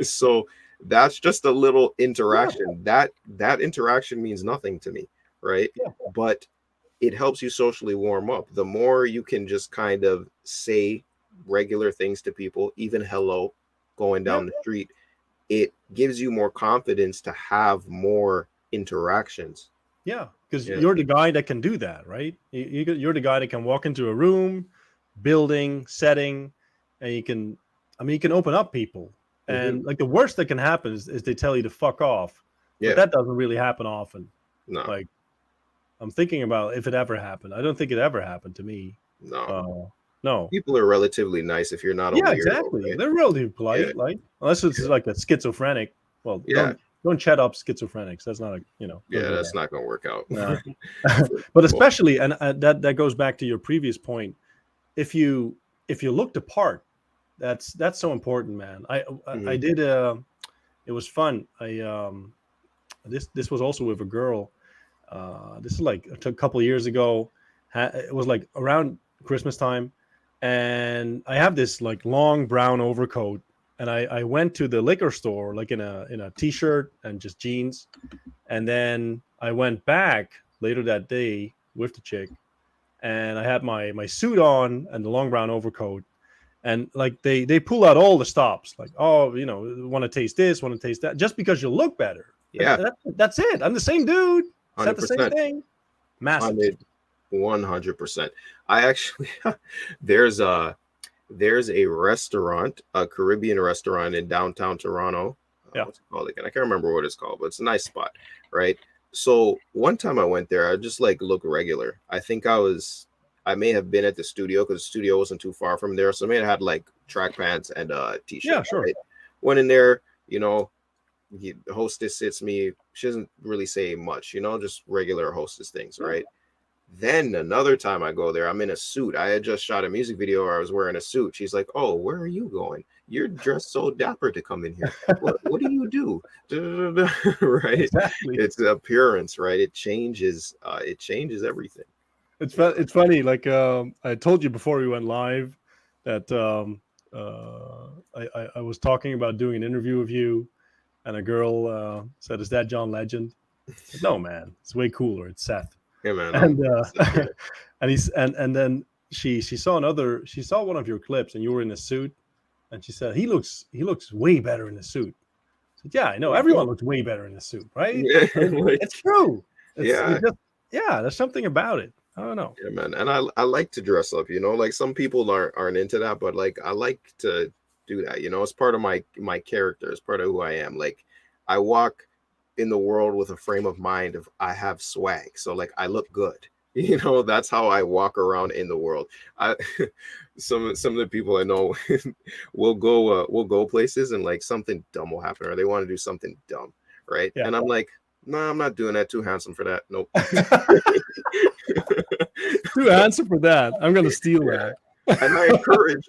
So that's just a little interaction. That interaction means nothing to me, right? But it helps you socially warm up. The more you can just kind of say regular things to people, even hello, going down the street, it gives you more confidence to have more interactions. Yeah, because you're the guy that can do that, right? You're the guy that can walk into a room, building, setting, and you can open up people. And like the worst that can happen is they tell you to fuck off. But that doesn't really happen often. No. Like, I'm thinking about if it ever happened. I don't think it ever happened to me. No, No. people are relatively nice if you're not a Yeah, weirdo, exactly. right? They're relatively Yeah, polite, like unless it's like a schizophrenic. Well, yeah, don't chat up schizophrenics. That's not a don't yeah. go That's there. not gonna work out. Nah. For But most. especially, and that goes back to your previous point. If you look the part, that's so important, man. I Mhm. did it was fun. This was also with a girl. This is like a couple of years ago. It was like around Christmas time, and I have this like long brown overcoat, and I went to the liquor store like in a t-shirt and just jeans, and then I went back later that day with the chick, and I had my suit on and the long brown overcoat, and like they pull out all the stops, like, oh, want to taste this, want to taste that, just because you look better. Yeah, That's it. I'm the same dude. Said the same 100%. thing. Massive. 100%. I actually there's a restaurant, a Caribbean restaurant in downtown Toronto. Yeah. What's it called again? I can't remember what it's called, but it's a nice spot, right? So one time I went there, I just like looked regular. I think I may have been at the studio because the studio wasn't too far from there. So I may have had like track pants and a t-shirt. Yeah, sure. Right? Went in there, the hostess sits me. She doesn't really say much, just regular hostess things, right? Then another time I go there, I'm in a suit. I had just shot a music video where I was wearing a suit. She's like, "Oh, where are you going? You're dressed so dapper to come in here. What do you do?" Right? Exactly. It's appearance, right? It changes everything. It's funny. Like I told you before we went live that I was talking about doing an interview with you, and a girl said, "Is that John Legend?" I said, no, man, it's way cooler. It's Seth. Yeah, man. And and then she saw one of your clips, and you were in a suit, and she said he looks way better in a suit. I said, yeah, I know, everyone looks way better in a suit, right? Yeah, It's true. Yeah. There's something about it. I don't know. Yeah, man. And I like to dress up, like some people aren't into that, but like I like to do that, it's part of my character, it's part of who I am. Like I walk in the world with a frame of mind of I have swag. So like I look good. That's how I walk around in the world. Some of the people I know will go places and like something dumb will happen, or they want to do something dumb, right? Yeah. And I'm like, no, I'm not doing that. Too handsome for that. Nope. Too handsome for that. I'm gonna steal that. And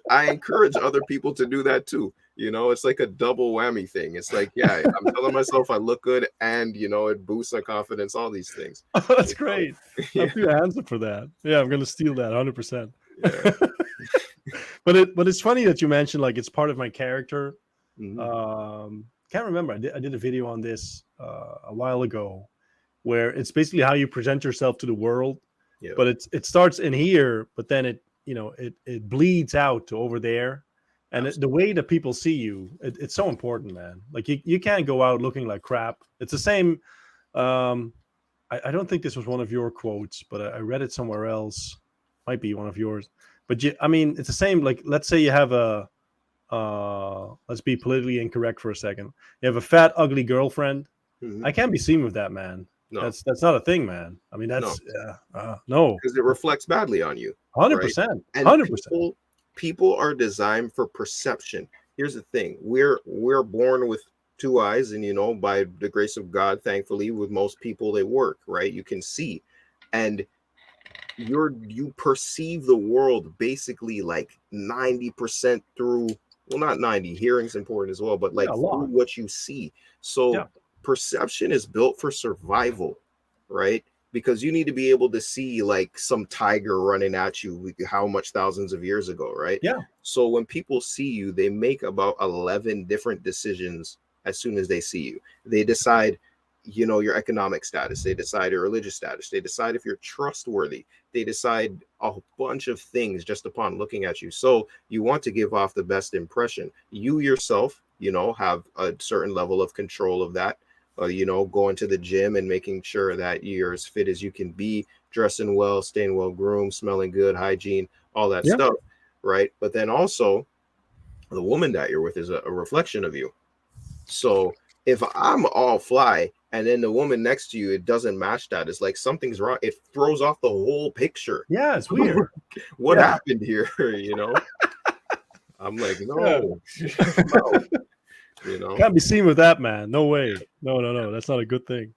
I encourage other people to do that too. It's like a double whammy thing. It's like, yeah, I'm telling myself I look good, and it boosts my confidence, all these things. Oh, that's great. I'm too handsome for that. Yeah, I'm gonna steal that 100%. Yeah. But it's funny that you mentioned like it's part of my character. Mhm. Can't remember. I did a video on this a while ago, where it's basically how you present yourself to the world. Yeah. But it starts in here, but then it bleeds out to over there, and the way that people see you, it's so important, man. Like you can't go out looking like crap. It's the same. I don't think this was one of your quotes, but I read it somewhere else. Might be one of yours. But it's the same. Like, let's say you have let's be politically incorrect for a second. You have a fat, ugly girlfriend. Mhm. I can't be seen with that, man. No. That's not a thing, man. I mean, that's no. Because it reflects badly on you. 100%. And 100%. people are designed for perception. Here's the thing: we're born with two eyes, and by the grace of God, thankfully, with most people they work, right? You can see, and you perceive the world basically like 90% through, well, not 90, hearing's important as well, but like through what you see. So perception is built for survival, right? Because you need to be able to see like some tiger running at you how much thousands of years ago, right? Yeah. So when people see you, they make about 11 different decisions as soon as they see you. They decide, your economic status. They decide your religious status. They decide if you're trustworthy. They decide a bunch of things just upon looking at you. So you want to give off the best impression. You yourself, have a certain level of control of that. Going to the gym and making sure that you're as fit as you can be, dressing well, staying well groomed, smelling good, hygiene, all that stuff, right? But then also the woman that you're with is a reflection of you. So if I'm all fly and then the woman next to you, it doesn't match that. It's like something's wrong. It throws off the whole picture. Yeah, it's weird. What Yeah. happened here? You know, I'm like, Yeah. no, no, you know, Can't be seen with that, man. No way. No. That's not a good thing.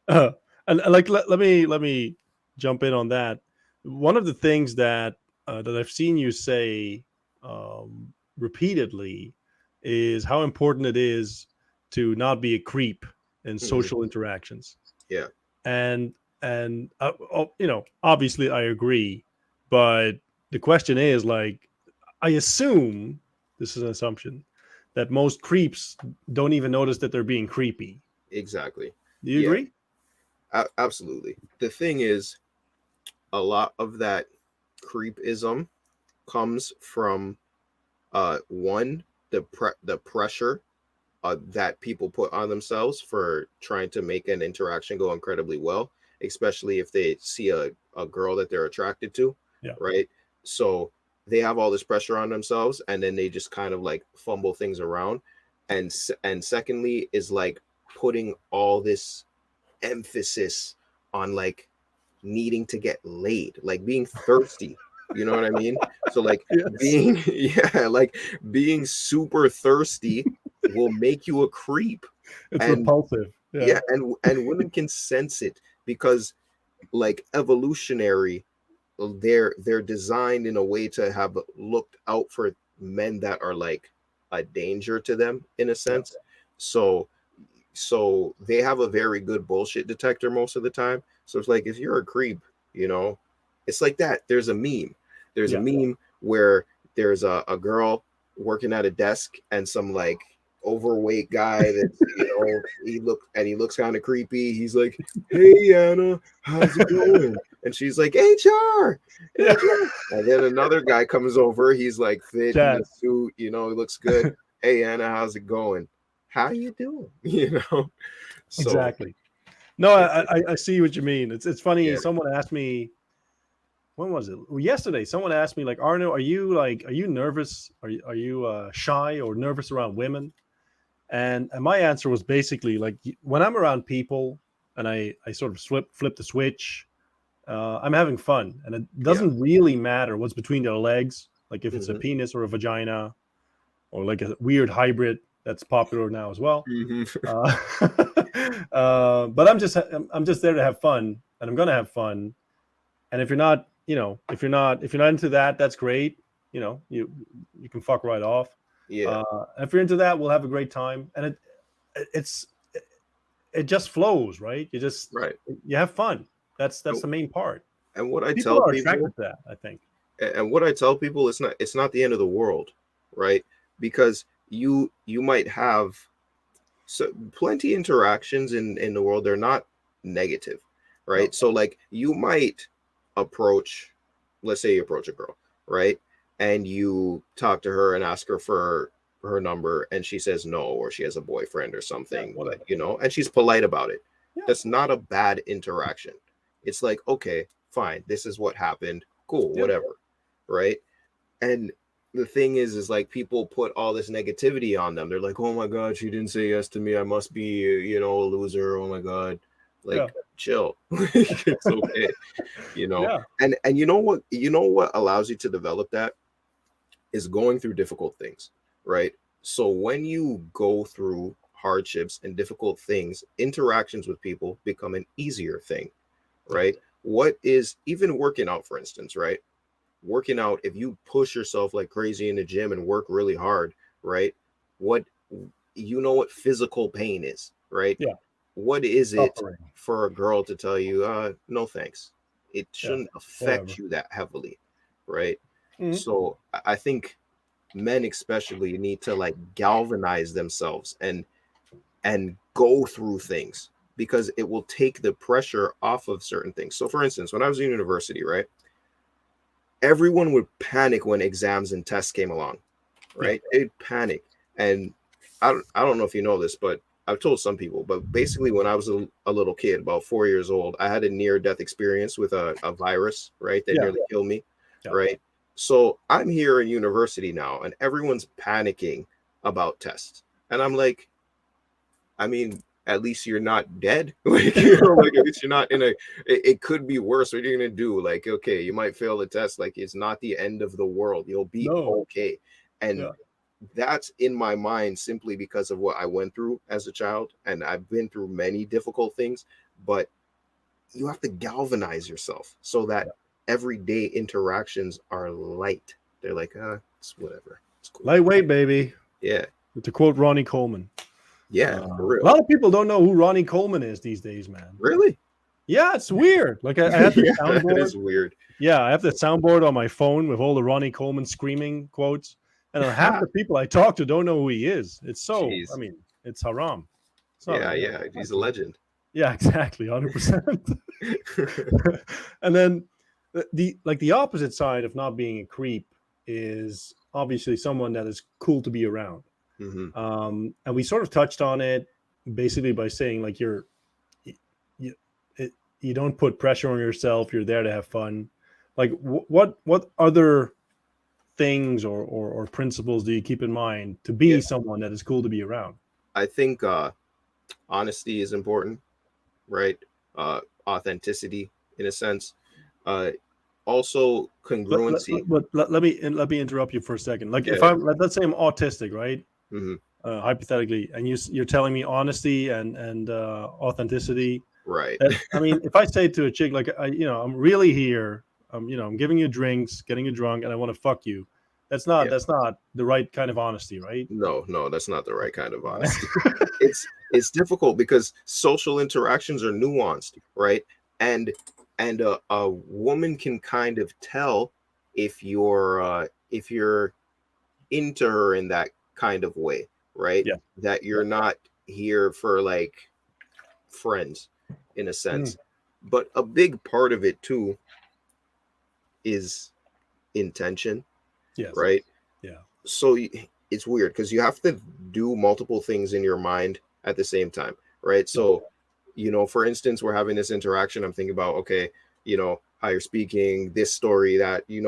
Uh, and like, let me jump in on that. One of the things that that I've seen you say repeatedly is how important it is to not be a creep in social interactions. yeah, And you know, obviously I agree, but the question is, like, I assume, this is an assumption, that most creeps don't even notice that they're being creepy. exactly. Do you Yeah, agree? absolutely. The thing is, a lot of that creepism comes from one, the pressure that people put on themselves for trying to make an interaction go incredibly well, especially if they see a girl that they're attracted to, Yeah. right? So they have all this pressure on themselves, and then they just kind of like fumble things around. And secondly is like putting all this emphasis on like needing to get laid, like being thirsty. You know what I mean? So like Yes. being yeah, like being super thirsty will make you a creep. It's And repulsive. Yeah. yeah, and women can sense it because like evolutionary, they're designed in a way to have looked out for men that are like a danger to them in a Yeah. sense. So they have a very good bullshit detector most of the time. So it's like if you're a creep, you know, it's like that. There's a meme. There's a Yeah. meme where there's a girl working at a desk and some like overweight guy that he looks kind of creepy. He's like, "Hey Anna, how's it going?" And she's like, "HR, Yeah. HR." And then another guy comes over. He's like fit in the Jazz. suit, he looks good. "Hey Anna, how's it going? How you doing?" So Exactly. No, it's like, I see what you mean. It's funny. yeah, Someone asked me, when was it? Well, yesterday. Someone asked me, like, Arno, are you nervous? Are you shy or nervous around women? And my answer was basically like, when I'm around people and I sort of flip the switch, I'm having fun, and it yeah, doesn't really matter what's between their legs, like if it's a hmm penis or a vagina or like a weird hybrid that's popular now as well. hmm Uh, but I'm just there to have fun, and I'm gonna have fun. And if you're not, if you're not into that, that's great. You can fuck right off. yeah, If you're into that, we'll have a great time, and it's it just flows, right? right. You have fun. That's And, the main part. and what I People tell are people, attracted to that, I think. and what I tell people, it's not the end of the world, right? Because you might have plenty interactions in the world. They're not negative, right? No. So like you might approach, let's say you approach a girl, right? And you talk to her and ask her for her number and she says no, or she has a boyfriend or Yeah, something, whatever. and she's polite about it. Yeah. That's not a bad interaction. It's like, okay, fine, this is what happened, cool, Yeah. whatever, right? And the thing is like people put all this negativity on them. They're like, oh my god, she didn't say yes to me, I must be a loser, oh my god. Yeah. Like, chill. It's okay. Yeah. And you know what allows you to develop that is going through difficult things, right? So when you go through hardships and difficult things, interactions with people become an easier thing, right? What is even working out, for instance, right? Working out, if you push yourself like crazy in the gym and work really hard, right? What what physical pain is, right? Yeah. What is it Suffering. for a girl to tell you, no thanks? It Yeah. shouldn't affect Whatever. you that heavily, right? Mhm. So I think men especially need to like galvanize themselves and go through things because it will take the pressure off of certain things. So for instance, when I was in university, right? Everyone would panic when exams and tests came along, Yeah. right? They'd panic. And I don't know if you know this, but I've told some people, but basically when I was a little kid, about 4 years old, I had a near-death experience with a virus, right? That Yeah. nearly killed me, Yeah. right? So I'm here in university now and everyone's panicking about tests. And I'm like, I mean, at least you're not dead. Like, you know, like at least you're not in a, it could be worse. What are you gonna do? Like, okay, you might fail the test. Like, it's not the end of the world. You'll be No. okay. And Yeah. that's in my mind simply because of what I went through as a child. And I've been through many difficult things, but you have to galvanize yourself so that everyday interactions are light. They're like, it's whatever. It's cool. Lightweight, baby. Yeah. To quote Ronnie Coleman. Yeah, for real. A lot of people don't know who Ronnie Coleman is these days, man. Really? Yeah, it's weird. Like I have the soundboard. That is weird. Yeah, I have the soundboard on my phone with all the Ronnie Coleman screaming quotes, and half the people I talk to don't know who he is. It's so. Jeez. I mean, it's haram. It's Yeah, he's a legend. Yeah, exactly, 100%. And then the opposite side of not being a creep is obviously someone that is cool to be around. And we sort of touched on it basically by saying like you don't put pressure on yourself. You're there to have fun. Like what other things or principles do you keep in mind to be someone that is cool to be around? I think honesty is important, right? Authenticity in a sense. Also congruency. But let me interrupt you for a second. Like if let's say I'm autistic, right? Hypothetically, and you're telling me honesty and authenticity, right? I mean, if I say to a chick like, I'm really here, I'm giving you drinks, getting you drunk, and I want to fuck you. That's not the right kind of honesty, right? No, that's not the right kind of honesty. It's difficult because social interactions are nuanced, right? And a woman can kind of tell if you're into her in that kind of way, right? Yeah. That you're not here for like friends in a sense. But a big part of it too is intention. Yes. Right? Yeah. So it's weird because you have to do multiple things in your mind at the same time, right? So, for instance, we're having this interaction. I'm thinking about, okay, how you're speaking, this story, that, you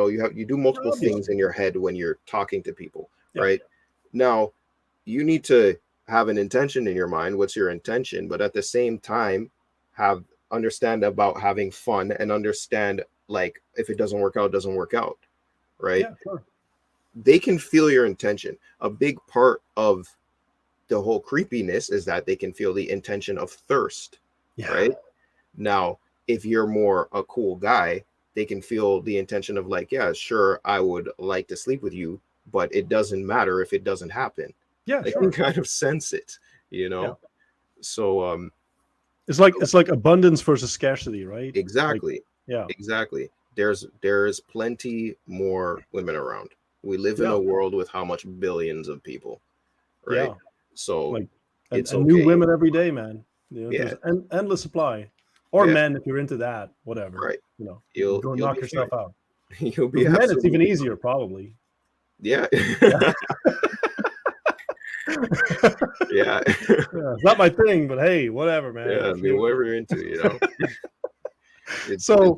do multiple things in your head when you're talking to people, right? Now, you need to have an intention in your mind. What's your intention? But at the same time, understand about having fun and understand, like, if it doesn't work out, it doesn't work out, right? Yeah, sure. They can feel your intention. A big part of the whole creepiness is that they can feel the intention of thirst, right? Now, if you're more a cool guy, they can feel the intention of like, yeah, sure, I would like to sleep with you, but it doesn't matter if it doesn't happen. Yeah, they sure. can kind of sense it, So it's like abundance versus scarcity, right? Exactly. Like, exactly. There's plenty more women around. We live in a world with how much billions of people, right? So like it's and new women every day, man. Yeah. There's an endless supply. Or men, if you're into that, whatever. Right. You'll go knock yourself out. You'll be men, it's even easier, probably. Yeah. Yeah. It's not my thing, but hey, whatever, man. Yeah, I mean, whatever you're into, So,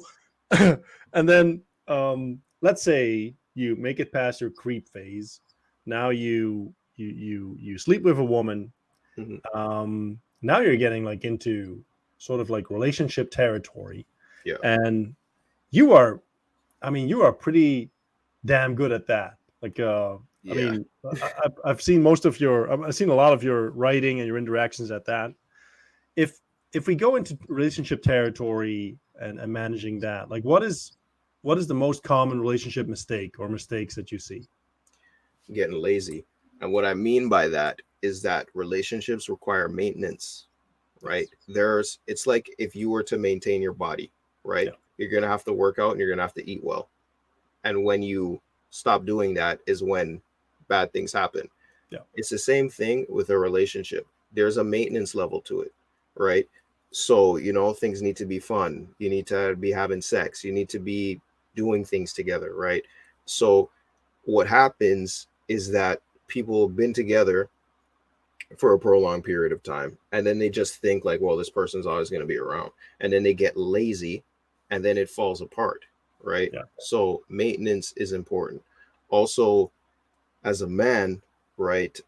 and then let's say you make it past your creep phase. Now you sleep with a woman. Now you're getting like into sort of like relationship territory. Yeah. And you are pretty damn good at that. Like, I mean, I've seen I've seen a lot of your writing and your interactions at that. If we go into relationship territory and managing that, like what is the most common relationship mistake or mistakes that you see? Getting lazy. And what I mean by that is that relationships require maintenance, right? It's like if you were to maintain your body, right? You're going to have to work out and you're going to have to eat well. And when you stop doing that is when bad things happen. Yeah. It's the same thing with a relationship. There's a maintenance level to it, right? So, things need to be fun. You need to be having sex. You need to be doing things together, right? So what happens is that people have been together for a prolonged period of time, and then they just think like, well, this person's always going to be around. And then they get lazy and then it falls apart, right? Yeah. So maintenance is important. Also, as a man, right,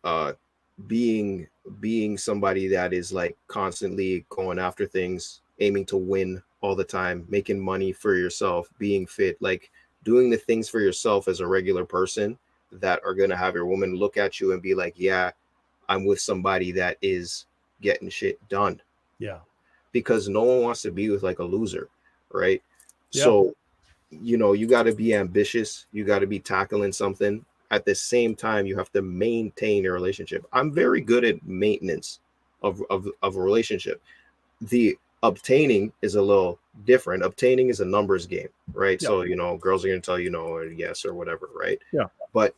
being being somebody that is like constantly going after things, aiming to win all the time, making money for yourself, being fit, like doing the things for yourself as a regular person that are going to have your woman look at you and be like, yeah, I'm with somebody that is getting shit done. Yeah. Because no one wants to be with like a loser, right? Yeah. So, you know, you got to be ambitious. You got to be tackling something. At the same time, you have to maintain your relationship. I'm very good at maintenance of a relationship. The obtaining is a little different. Obtaining is a numbers game, right? Yeah. So, you know, girls are going to tell you no or yes or whatever, right? Yeah. But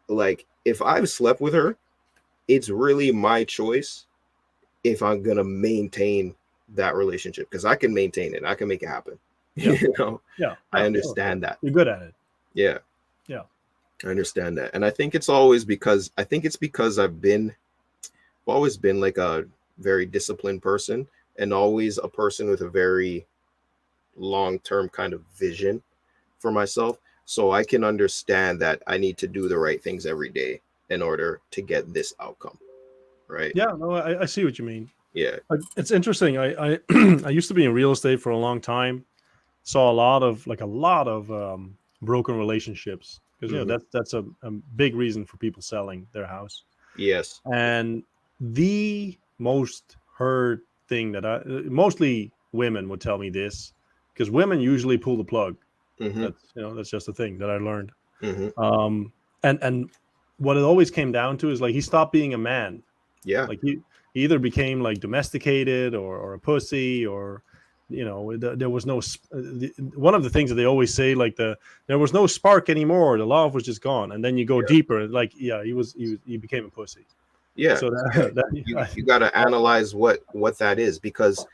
like, if I've slept with her, it's really my choice if I'm going to maintain that relationship, because I can maintain it. I can make it happen. Yeah. You know, Yeah. I understand that. You're good at it. Yeah. Yeah. I understand that. And I think it's always because I've always been like a very disciplined person, and always a person with a very long-term kind of vision for myself. So I can understand that I need to do the right things every day in order to get this outcome. Right. Yeah. No, I see what you mean. Yeah. It's interesting. I I used to be in real estate for a long time. Saw a lot of broken relationships, because that's a big reason for people selling their house. Yes. And the most heard thing that mostly women would tell me this, because women usually pull the plug. That's just a thing that I learned. And what it always came down to is like, he stopped being a man. Yeah. Like he either became like domesticated or a pussy, or there was no one of the things that they always say, like there was no spark anymore, the love was just gone. And then you go deeper, like he became a pussy. Yeah. So you got to analyze what that is, because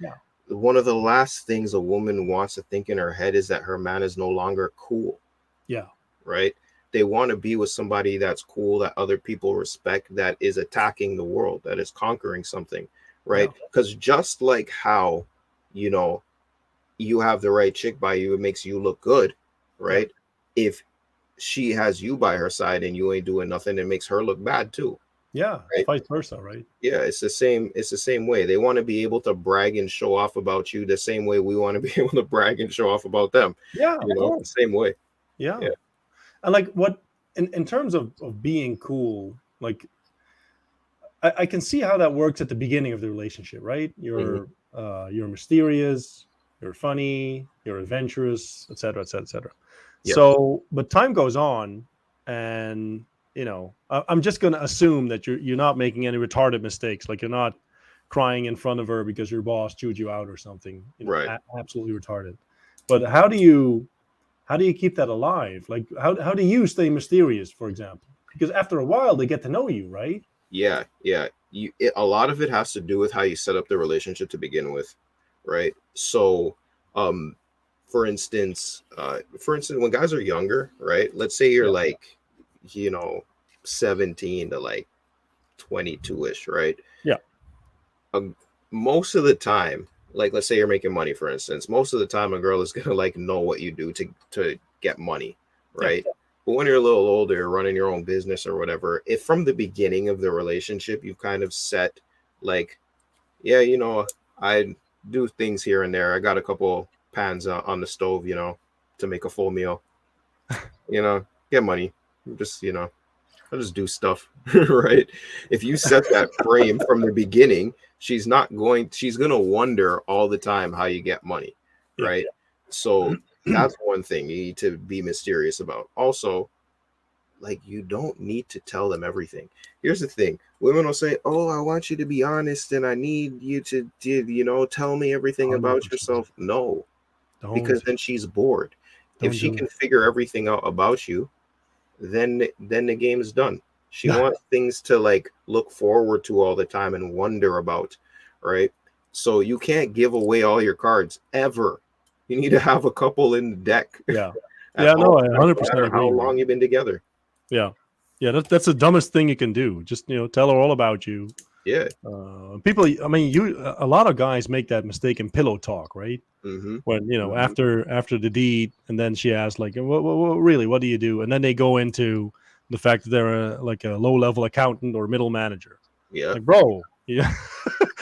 one of the last things a woman wants to think in her head is that her man is no longer cool. Yeah. Right. They want to be with somebody that's cool, that other people respect, that is attacking the world, that is conquering something. Right. Because just like how, you have the right chick by you, it makes you look good. Right. Yeah. If she has you by her side and you ain't doing nothing, it makes her look bad too. Yeah. Right? Vice versa. Right. Yeah. It's the same way. They want to be able to brag and show off about you the same way we want to be able to brag and show off about them. Yeah. The same way. Yeah. And like, what in terms of being cool, like I can see how that works at the beginning of the relationship, right? You're mysterious, you're funny, you're adventurous, etc., etc., etc. So, but time goes on, and I'm just going to assume that you're not making any retarded mistakes. Like, you're not crying in front of her because your boss chewed you out or something. Right. Absolutely retarded. But how do you keep that alive? Like, how do you stay mysterious, for example? Because after a while, they get to know you, right? Yeah. A lot of it has to do with how you set up the relationship to begin with, right? So, for instance, when guys are younger, right? Let's say you're like, 17 to like 22-ish, right? Yeah. Most of the time, like, let's say you're making money, for instance, most of the time a girl is gonna like know what you do to get money, right? Yeah. But when you're a little older, you're running your own business or whatever, if from the beginning of the relationship you've kind of set like, I do things here and there, I got a couple pans on the stove, to make a full meal, get money, just I just do stuff, right? If you set that frame from the beginning, she's going to wonder all the time how you get money, right? Yeah. So that's one thing you need to be mysterious about. Also, like, you don't need to tell them everything. Here's the thing. Women will say, oh, I want you to be honest and I need you to tell me everything about yourself. No, because then she's bored. If she can figure everything out about you, then the game is done. She wants things to like look forward to all the time and wonder about, right? So you can't give away all your cards ever. You need to have a couple in the deck. Yeah. Yeah, no, I 100% agree. How long you've been together. Yeah. Yeah, that's the dumbest thing you can do. Just, tell her all about you. Yeah. People, I mean, a lot of guys make that mistake in pillow talk, right? Mm-hmm. When, after the deed, and then she asks, like, really, what do you do? And then they go into the fact that they're like a low-level accountant or middle manager. Yeah. Like, bro, yeah,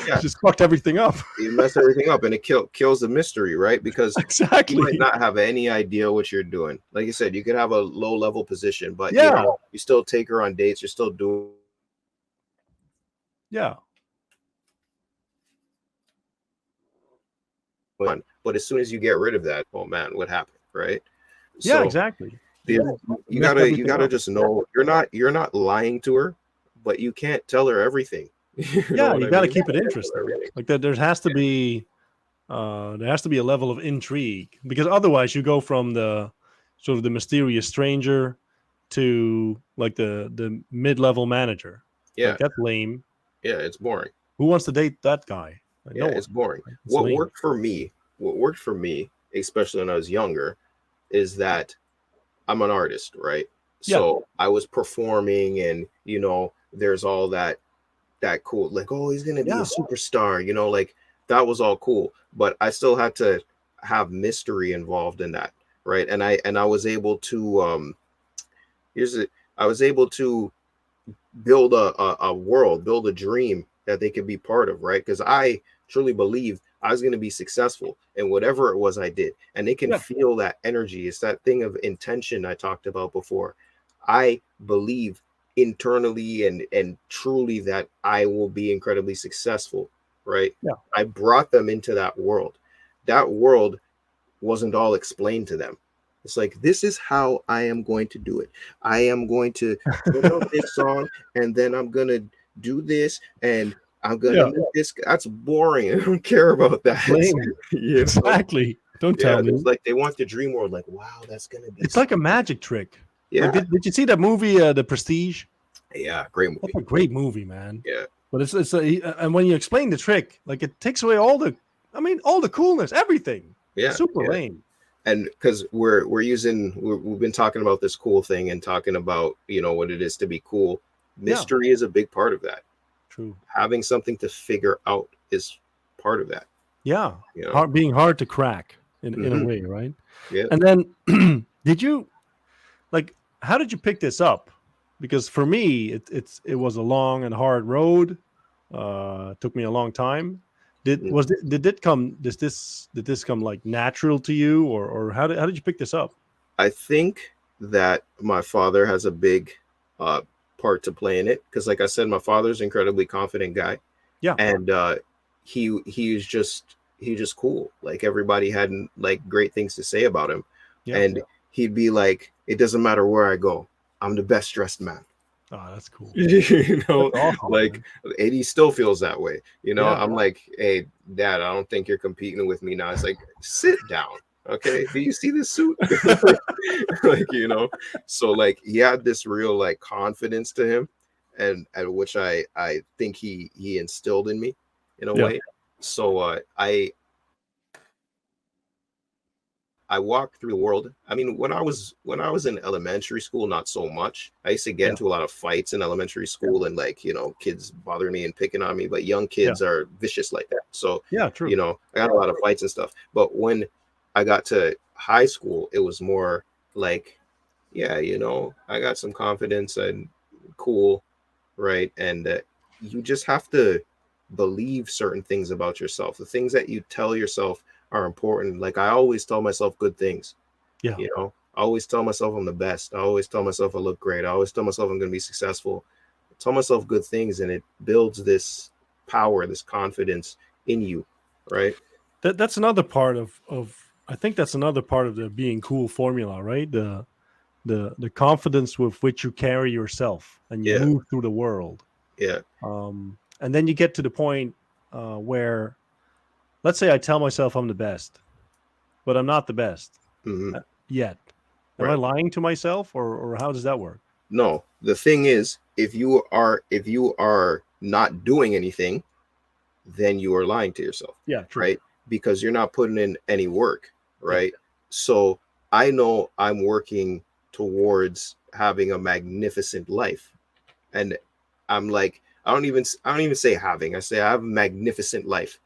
Yeah. just fucked everything up. You mess everything up, and it kills the mystery, right? Because you might Exactly. not have any idea what you're doing. Like you said, you could have a low level position, but you Yeah. know, you still take her on dates, you're still doing Yeah. fun. But as soon as you get rid of that, oh man, what happened, right? Yeah, So exactly. the, you Messed gotta everything up. just know you're not lying to her, but you can't tell her everything. You know Yeah, what you I got to mean? keep it interesting. Like there has to be a level of intrigue, because otherwise you go from the sort of the mysterious stranger to like the mid-level manager. Yeah, Like, that's lame. yeah, it's boring. Who wants to date that guy? Like, Yeah, no one. it's boring. Right? It's What lame. worked for me, especially when I was younger, is that I'm an artist, right? Yeah. So I was performing, and you know, there's all that cool, like, oh, he's gonna be a Yeah. superstar, you know, like that was all cool. But I still had to have mystery involved in that, right? And I was able to here's it, I was able to build a world, build a dream that they could be part of, right? Because I truly believe I was going to be successful in whatever it was I did. And they can Yeah. feel that energy. It's that thing of intention I talked about before. I believe internally and truly that I will be incredibly successful, right? Yeah. I brought them into that world. That world wasn't all explained to them. It's like, this is how I am going to do it. I am going to put out this song, and then I'm going to do this, and I'm going to Yeah. make this. That's boring. I don't care about that. Lame. You know? Exactly. Don't Yeah, tell me. there's like, they want the dream world. Like, wow, that's going to be. It's like a magic trick. Yeah. Like, did you see that movie, The Prestige? Yeah, great movie. That's a great movie, man. Yeah. But and when you explain the trick, like, it takes away all the coolness, everything. Yeah. Super lame. And because we've been talking about this cool thing and talking about, you know, what it is to be cool. Mystery is a big part of that. True. Having something to figure out is part of that. Yeah. You know? Being hard to crack in a way, right? Yeah. And then did you, like, how did you pick this up? Because for me, it was a long and hard road. Took me a long time. Did this come like natural to you, or how did you pick this up? I think that my father has a big part to play in it, because, like I said, my father's an incredibly confident guy. Yeah. And he's just cool. Like, everybody had like great things to say about him. Yeah. And he'd be like, it doesn't matter where I go, I'm the best dressed man. Oh, that's cool. You know, awesome, like, man. and he still feels that way. You know, Yeah. I'm like, hey, Dad, I don't think you're competing with me now. It's like, sit down. Okay, do you see this suit? Like, you know, so like, he had this real like confidence to him, and which I think he instilled in me in a way. So I walked through the world. I mean, when I was in elementary school, not so much. I used to get into a lot of fights in elementary school, and like, you know, kids bothering me and picking on me. But young kids are vicious like that. So true. You know, I got a lot of fights and stuff. But when I got to high school, it was more like, yeah, you know, I got some confidence and cool, right? And you just have to believe certain things about yourself. The things that you tell yourself are important. Like, I always tell myself good things. Yeah. You know, I always tell myself I'm the best. I always tell myself I look great. I always tell myself I'm going to be successful. I tell myself good things, and it builds this power, this confidence in you, right? That's another part of I think that's another part of the being cool formula, right? The confidence with which you carry yourself and you move through the world. Yeah. And then you get to the point where, let's say I tell myself I'm the best, but I'm not the best yet. Am I lying to myself, or how does that work? No, the thing is, if you are not doing anything, then you are lying to yourself. Yeah, true. Right? Because you're not putting in any work, right? Yeah. So I know I'm working towards having a magnificent life, and I'm like, I don't even say having. I say I have a magnificent life.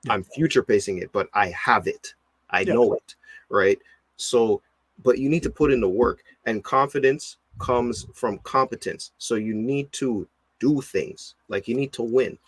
Yeah. I'm future pacing it, but I have it. I know it, right? So, but you need to put in the work, and confidence comes from competence. So you need to do things. Like you need to win,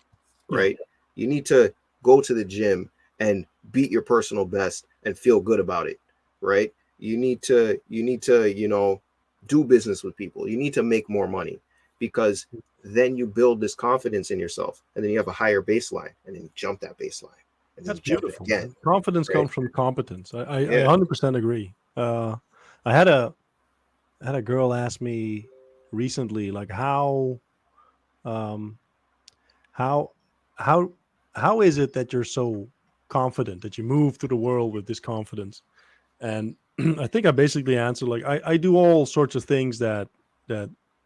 Yeah. right? You need to go to the gym and beat your personal best and feel good about it, right? You need to, you know, do business with people. You need to make more money, because then you build this confidence in yourself, and then you have a higher baseline, and then you jump that baseline, and then That's you jump it beautiful, again. man. Confidence right? comes from competence. I Yeah. 100% agree. I had a girl ask me recently, like um, how how how is it that you're so confident, that you move through the world with this confidence? And I think I basically answered like I do all sorts of things that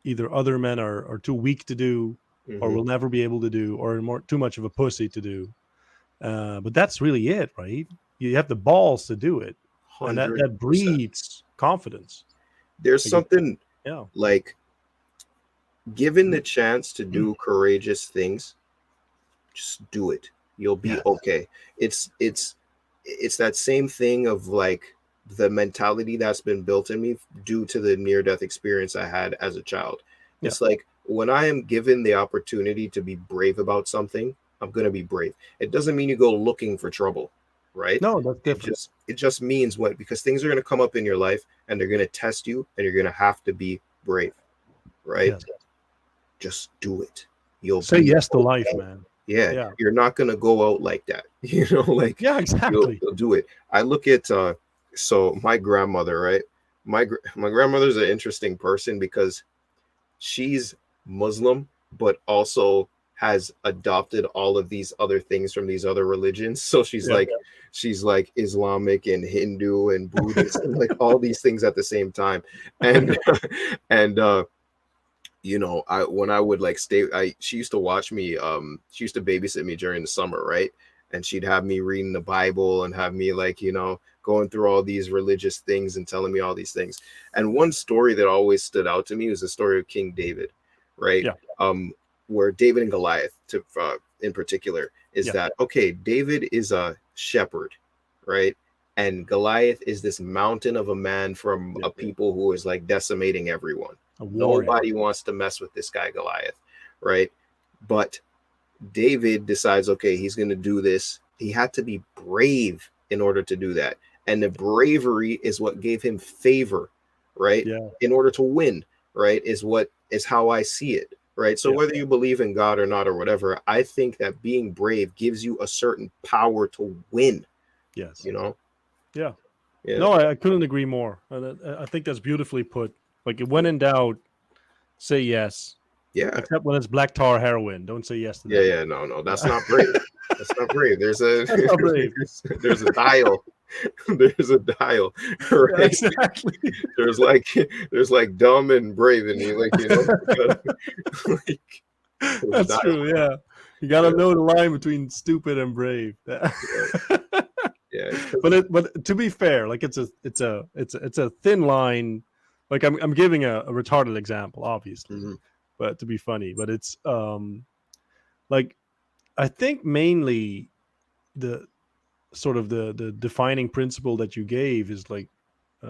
either other men are too weak to do, or Mm-hmm. will never be able to do, or more too much of a pussy to do. But that's really it, right? You have the balls to do it, and that 100%. that breeds confidence. There's Like something yeah, like, given the chance to do courageous things, just do it. You'll be yeah, okay. It's that same thing of like the mentality that's been built in me due to the near death experience I had as a child. yeah. It's like when I am given the opportunity to be brave about something, I'm going to be brave. It doesn't mean you go looking for trouble, right? No, that's It different. just it just means what, because things are going to come up in your life and they're going to test you, and you're going to have to be brave, right? Yes. Just do it. You'll Say be yes to life, okay. man. Yeah, Yeah, you're not gonna go out like that. Like yeah, you'll exactly. you'll do it. I look at so my grandmother, right? My grandmother's an interesting person because she's Muslim, but also has adopted all of these other things from these other religions. So Yeah, she's like Islamic and Hindu and Buddhist and like all these things at the same time. And and you know, I when I would like stay, I she used to watch me, she used to babysit me during the summer, right? And she'd have me reading the Bible and have me like, you know, going through all these religious things and telling me all these things. And one story that always stood out to me was the story of King David, right? yeah, Um, where David and Goliath, in particular, is yeah. that okay? David is a shepherd, right? And Goliath is this mountain of a man from Yeah. a people who is like decimating everyone. A warrior. Nobody wants to mess with this guy Goliath, right? But David decides, okay, he's going to do this. He had to be brave in order to do that. And the bravery is what gave him favor, right? Yeah, In order to win, right? Is how I see it, right? So yeah. whether you believe in God or not or whatever, I think that being brave gives you a certain power to win, Yes. you know? Yeah. Yeah. No, I couldn't agree more. I think that's beautifully put. Like, when in doubt, say yes. Yeah. Except when it's black tar heroin. Don't say yes to Yeah, that. yeah, no, that's Yeah. not brave. That's not brave. There's a That's not brave. there's a dial. There's a dial, Yeah, right? exactly. There's like dumb and brave, and you like, you know, like there's a That's dial. true. Yeah, you got to Yeah, know the line between stupid and brave. yeah, But to be fair, like it's a thin line. Like I'm giving a retarded example, obviously, mhm. but to be funny. But it's like I think mainly the sort of the defining principle that you gave is like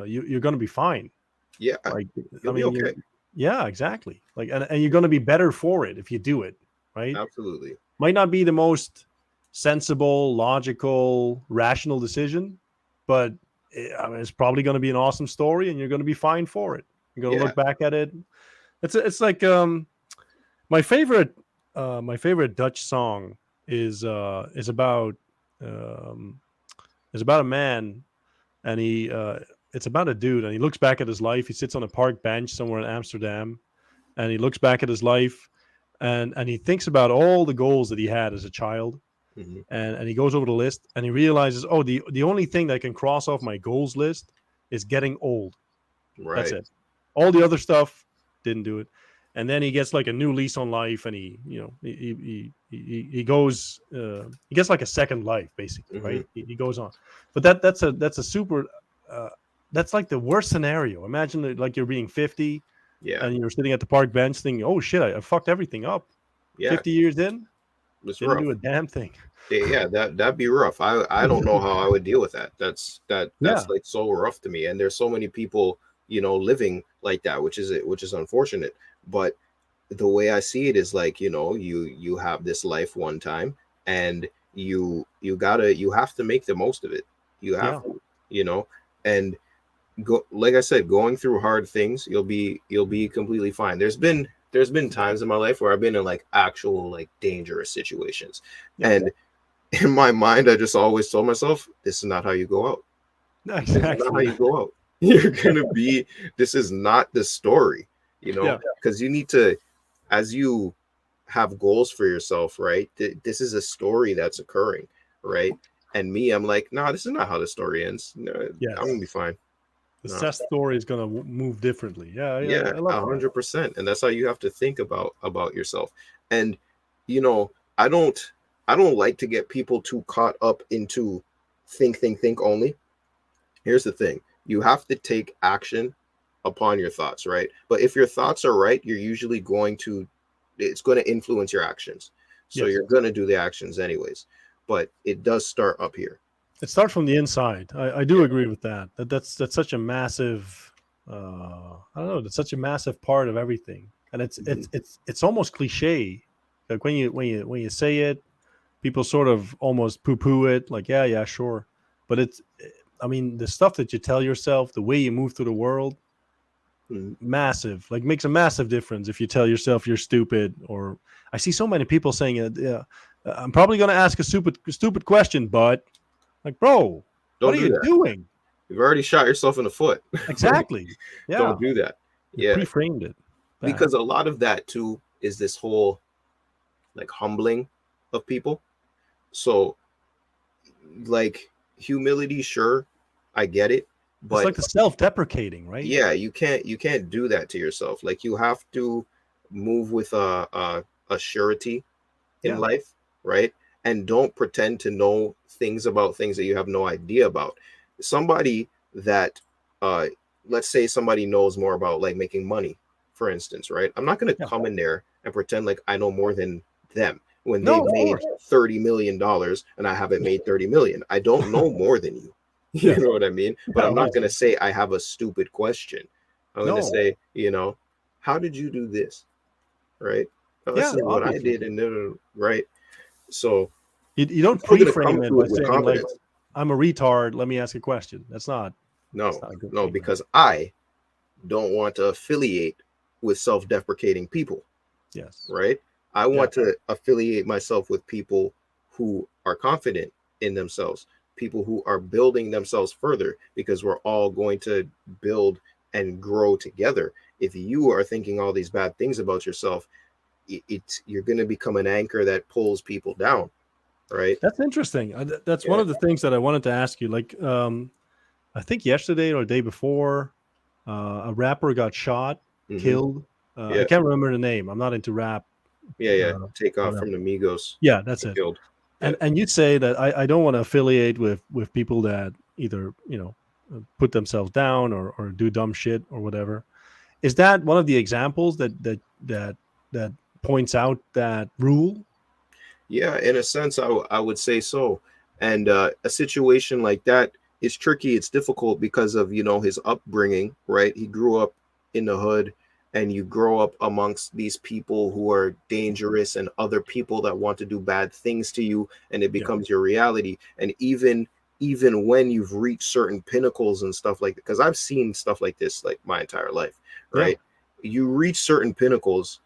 you're going to be fine. Yeah, Like I you'll be mean, okay. yeah, exactly. Like and you're going to be better for it if you do it right. Absolutely. Might not be the most sensible, logical, rational decision, but I mean, it's probably going to be an awesome story, and you're going to be fine for it. You're going to Yeah. look back at it. It's like my favorite Dutch song is about um, is about a man, and he it's about a dude, and he looks back at his life. He sits on a park bench somewhere in Amsterdam, and he looks back at his life, and he thinks about all the goals that he had as a child, Mhm. and he goes over the list, and he realizes, oh, the only thing that can cross off my goals list is getting old. That's Right. it. All the other stuff didn't do it. And then he gets like a new lease on life, and he goes he gets like a second life basically, Hmm. right? He goes on, but that's a super uh, that's like the worst scenario. Imagine like you're being 50 Yeah. and you're sitting at the park bench thinking, oh shit, I fucked everything up. Yeah. 50 years in, It's didn't rough. do a damn thing. Yeah, that'd be rough. I don't know how I would deal with that. That's Yeah, like so rough to me. And there's so many people, you know, living like that, which is unfortunate. But the way I see it is like, you have this life one time, and you have to make the most of it. You have Yeah. to, and go, like I said, going through hard things, you'll be completely fine. There's been times in my life where I've been in like actual like dangerous situations. Yeah. And in my mind, I just always told myself, this is not how you go out. This is not how Exactly. you go out. You're gonna be, this is not the story, Yeah. because you need to, as you have goals for yourself, right? This is a story that's occurring, right? And me, I'm like, nah, this is not how the story ends. No, Yes. I'm gonna be fine. The No. Seth story is gonna move differently. Yeah. Yeah, I love that. 100%. And that's how you have to think about yourself. And you know, I don't like to get people too caught up into think only. Here's the thing. You have to take action upon your thoughts, right? But if your thoughts are right, it's going to influence your actions. So Yes. you're going to do the actions anyways. But it does start up here. It starts from the inside. I do agree with that. That's such a massive I don't know, that's such a massive part of everything. And it's almost cliche. Like when you say it, people sort of almost poo-poo it, like, yeah, sure. But I mean, the stuff that you tell yourself, the way you move through the world, Mhm. massive, like makes a massive difference. If you tell yourself you're stupid, or I see so many people saying it, yeah, I'm probably going to ask a stupid question, but like, bro, what Don't are do you that. doing? You've already shot yourself in the foot. Exactly. Yeah. Don't do that. You Yeah. pre-framed it. Bad. Because a lot of that too is this whole like humbling of people. So like humility, sure, I get it, It's but like the self-deprecating, right? yeah, you can't do that to yourself. Like you have to move with a surety in Yeah. life, right? And don't pretend to know things about things that you have no idea about. Somebody that uh let's say somebody knows more about like making money, for instance, right? I'm not going to Yeah. come in there and pretend like I know more than them when No, they've of made course. $30 million and I haven't made 30 million. I don't know more than you. You Yes. know what I mean? But Yeah, I'm not going to obviously. say I have a stupid question. I'm going to No. say, how did you do this? Right? Oh, this Yeah, is what I obviously. did, and right. So You I'm don't still going to pre-frame come it to by it with saying like, confidence. I'm a retard, let me ask a question. That's not a good No, thing, man. because I don't want to affiliate with self-deprecating people, Yes. right? I Yeah. want to affiliate myself with people who are confident in themselves, people who are building themselves further, because we're all going to build and grow together. If you are thinking all these bad things about yourself, you're going to become an anchor that pulls people down, right? That's interesting. That's one Yeah. of the things that I wanted to ask you. Like, I think yesterday or the day before, a rapper got shot, Hmm. killed. I Yeah. can't remember the name. I'm not into rap. Yeah. Uh, Take off whatever. from the Migos. Yeah, that's it. Killed. Yeah. And you'd say that I don't want to affiliate with people that either put themselves down or do dumb shit or whatever. Is that one of the examples that points out that rule? Yeah, in a sense, I would say so. And a situation like that is tricky. It's difficult because of, his upbringing, right? He grew up in the hood, and you grow up amongst these people who are dangerous and other people that want to do bad things to you, and it Yeah, becomes your reality. And even when you've reached certain pinnacles and stuff like that, because I've seen stuff like this like my entire life, yeah, right? You reach certain pinnacles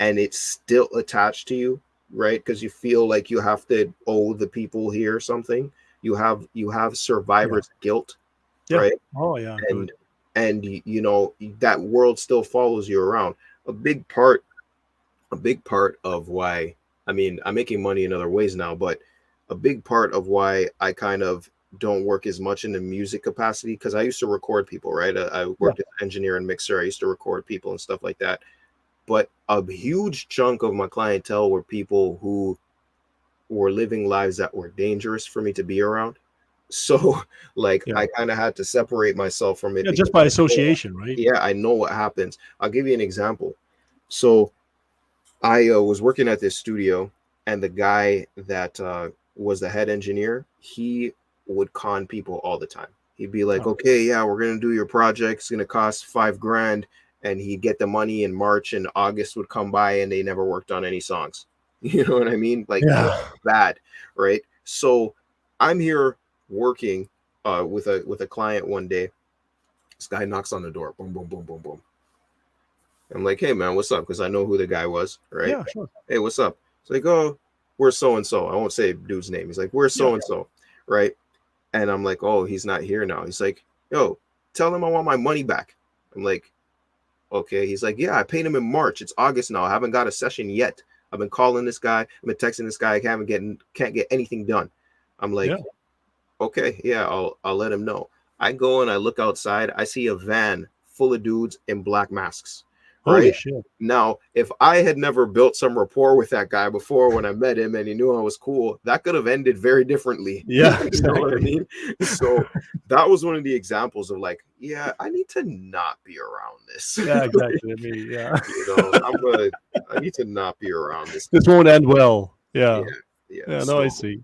and it's still attached to you, right? Because you feel like you have to owe the people here something. You have yeah, survivor's guilt, yeah. right? Oh yeah, And good. that world still follows you around. A big part, a big part of why, I mean, I'm making money in other ways now, but a big part of why I kind of don't work as much in the music capacity, because I used to record people, right? I Yeah, worked as an engineer and mixer. I used to record people and stuff like that. But a huge chunk of my clientele were people who were living lives that were dangerous for me to be around. So, like, yeah, I kind of had to separate myself from it yeah. because Just by association, right? yeah, I know what happens. I'll give you an example. So, I was working at this studio, and the guy that was the head engineer, he would con people all the time. He'd be like, Oh, "Okay, yeah, we're gonna do your project. It's gonna cost 5 grand, and he'd get the money in March, and August would come by and they never worked on any songs. You know what I mean? Like bad, right? So I'm here working with a client one day. This guy knocks on the door. Boom, boom, boom, boom, boom. I'm like, hey man, what's up? Because I know who the guy was, right? Yeah, sure. Hey, what's up? It's like, oh, we're so and so. I won't say dude's name. He's like, we're so and so, right? And I'm like, oh, he's not here now. He's like, yo, tell him I want my money back. I'm like, okay. He's like, yeah, I paid him in March. It's August now. I haven't got a session yet. I've been calling this guy. I've been texting this guy. I can't get anything done. I'm like, okay, yeah, I'll let him know. I go and I look outside. I see a van full of dudes in black masks. Holy Right? shit. Now, if I had never built some rapport with that guy before when I met him and he knew I was cool, that could have ended very differently. Yeah, You know what I mean? So that was one of the examples of like, yeah, I need to not be around this. Yeah, exactly. I mean, yeah. You know, I need to not be around this. This won't end well. Yeah. Yeah. Yeah, So, no, I see.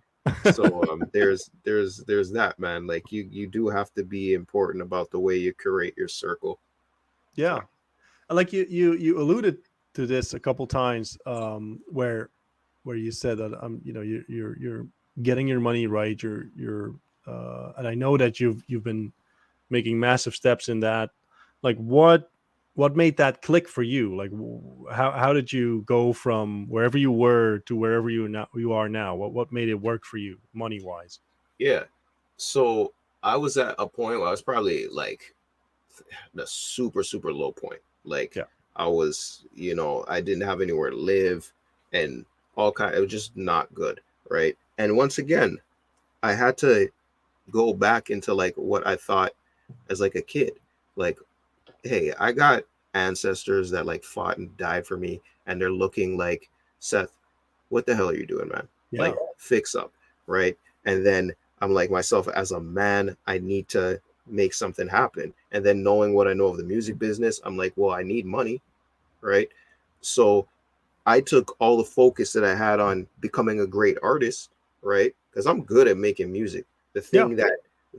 so there's that, man. Like you do have to be important about the way you curate your circle. Yeah. Like you alluded to this a couple times, where you said that you know, you're getting your money right. You're and I know that you've been making massive steps in that. Like what made that click for you? Like how did you go from wherever you were to wherever you are now? What made it work for you money wise? Yeah. So I was at a point where I was probably like the super, super low point. Like I was, you know, I didn't have anywhere to live and it was just not good. Right. And once again, I had to go back into like what I thought as like a kid. Like, hey, I got ancestors that like fought and died for me, and they're looking like, Seth, what the hell are you doing, man? Yeah. Like, fix up. Right. And then I'm like, myself as a man, I need to make something happen. And then knowing what I know of the music business, I'm like, well, I need money, right? So I took all the focus that I had on becoming a great artist, right? Because I'm good at making music. The thing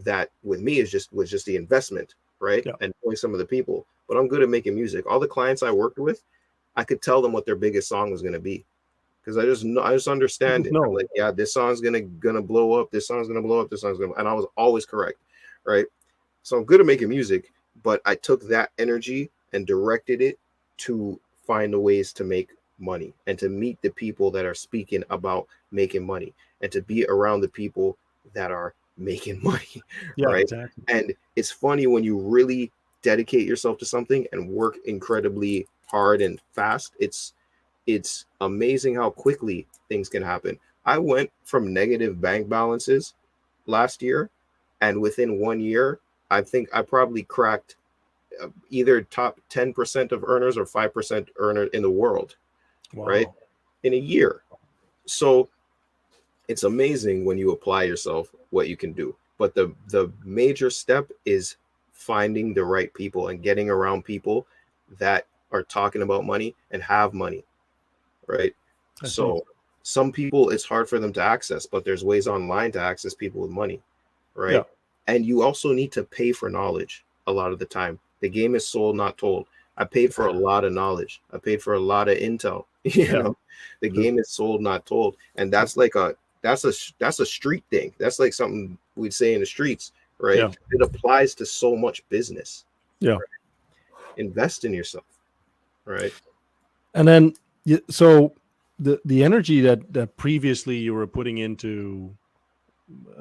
that with me was just the investment, right? And knowing some of the people, but I'm good at making music. All the clients I worked with, I could tell them what their biggest song was going to be. Because I just understand it. I'm like, yeah, this song's gonna blow up. This song's gonna blow up. This song's gonna, and I was always correct, right? So I'm good at making music, but I took that energy and directed it to find the ways to make money and to meet the people that are speaking about making money and to be around the people that are making money, right? Exactly. And it's funny when you really dedicate yourself to something and work incredibly hard and fast. It's amazing how quickly things can happen. I went from negative bank balances last year, and within 1 year, I think I probably cracked either top 10% of earners or 5% earner in the world, right? In a year. So it's amazing when you apply yourself what you can do. But the major step is finding the right people and getting around people that are talking about money and have money. Right. So some people, it's hard for them to access, but there's ways online to access people with money. Right. And you also need to pay for knowledge a lot of the time. The game is sold, not told. I paid for a lot of knowledge. I paid for a lot of intel. You know, the game is sold, not told. And that's like that's a street thing. That's like something we'd say in the streets. Right. It applies to so much business. Right? Invest in yourself. Right. And then so the energy that previously you were putting into,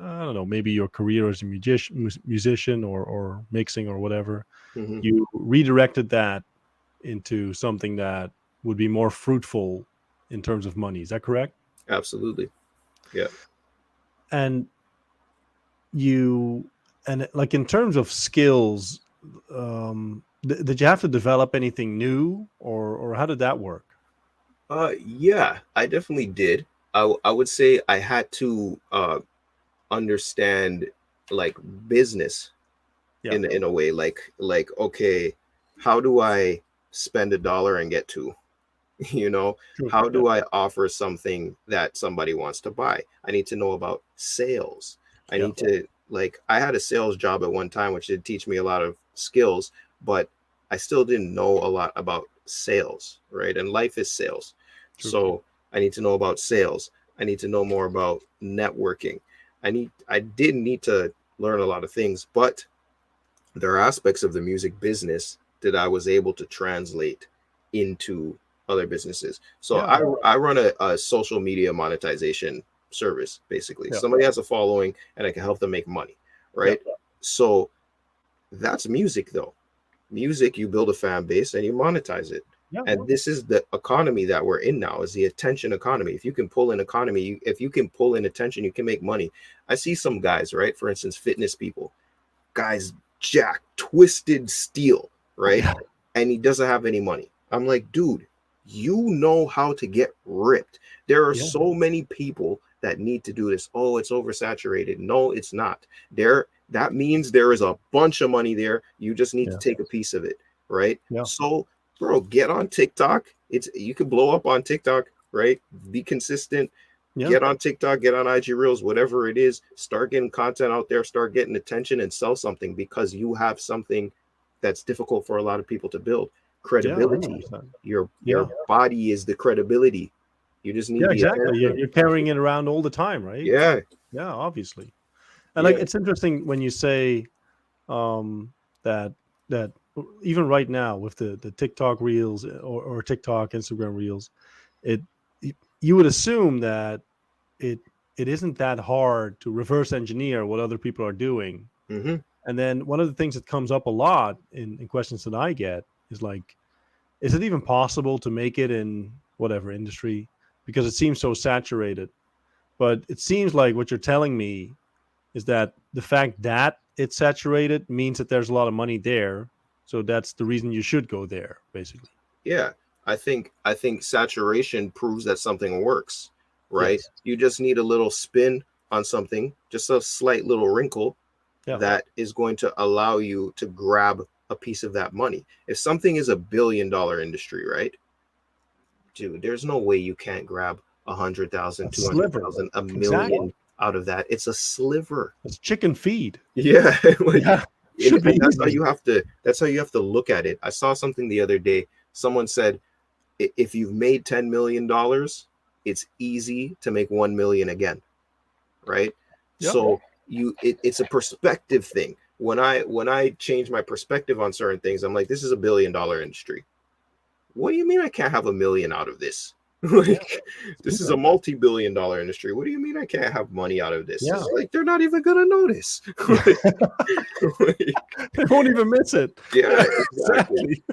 I don't know, maybe your career as a musician or mixing or whatever, you redirected that into something that would be more fruitful in terms of money. Is that correct? Absolutely. Yeah. And like in terms of skills, did you have to develop anything new or how did that work? Yeah, I definitely did. I would say I had to understand like business in a way, like okay, how do I spend $1 and get $2? You know, how do I offer something that somebody wants to buy? I need to know about sales. I need to, like, I had a sales job at one time, which did teach me a lot of skills, but I still didn't know a lot about sales, right? And life is sales. True. So I need to know about sales. I need to know more about networking. I did need to learn a lot of things, but there are aspects of the music business that I was able to translate into other businesses. So Yeah. I run a social media monetization service, basically. Yeah. Somebody has a following and I can help them make money, right? Yeah. So that's music, though. Music, you build a fan base and you monetize it. Yeah. And this is the economy that we're in now, is the attention economy. If you can pull in economy, if you can pull in attention, you can make money. I see some guys, right? For instance, fitness people, guys, jack, twisted steel, right? Yeah. And he doesn't have any money. I'm like, dude, you know how to get ripped. There are Yeah. so many people that need to do this. Oh, it's oversaturated. No, it's not. That means there is a bunch of money there. You just need to take a piece of it, right? Yeah. So, bro, get on TikTok. You can blow up on TikTok, right? Be consistent. Yeah. Get on TikTok, get on IG Reels, whatever it is. Start getting content out there, start getting attention and sell something, because you have something that's difficult for a lot of people to build. Credibility. Your body is the credibility. You just need exactly. You're carrying it around all the time, right? Yeah. Yeah, obviously. And like, it's interesting when you say that even right now with the TikTok reels or TikTok, Instagram reels, you would assume that it isn't that hard to reverse engineer what other people are doing. Mm-hmm. And then one of the things that comes up a lot in questions that I get is like, is it even possible to make it in whatever industry? Because it seems so saturated. But it seems like what you're telling me is that the fact that it's saturated means that there's a lot of money there. So that's the reason you should go there, basically. Yeah. I think saturation proves that something works, right? Yes. You just need a little spin on something, just a slight little wrinkle that is going to allow you to grab a piece of that money. If something is $1 billion industry, right? Dude, there's no way you can't grab 100,000, 200,000, $1 million out of that. It's a sliver. It's chicken feed. Yeah. And that's how you have to look at it. I saw something the other day. Someone said, if you've made $10 million, it's easy to make 1 million again. Right? Yep. So it's a perspective thing. When I change my perspective on certain things, I'm like, this is $1 billion industry. What do you mean I can't have 1 million out of this? This is a multi-billion dollar industry. What do you mean I can't have money out of this? It's like, they're not even gonna notice. They won't even miss it. Yeah, exactly.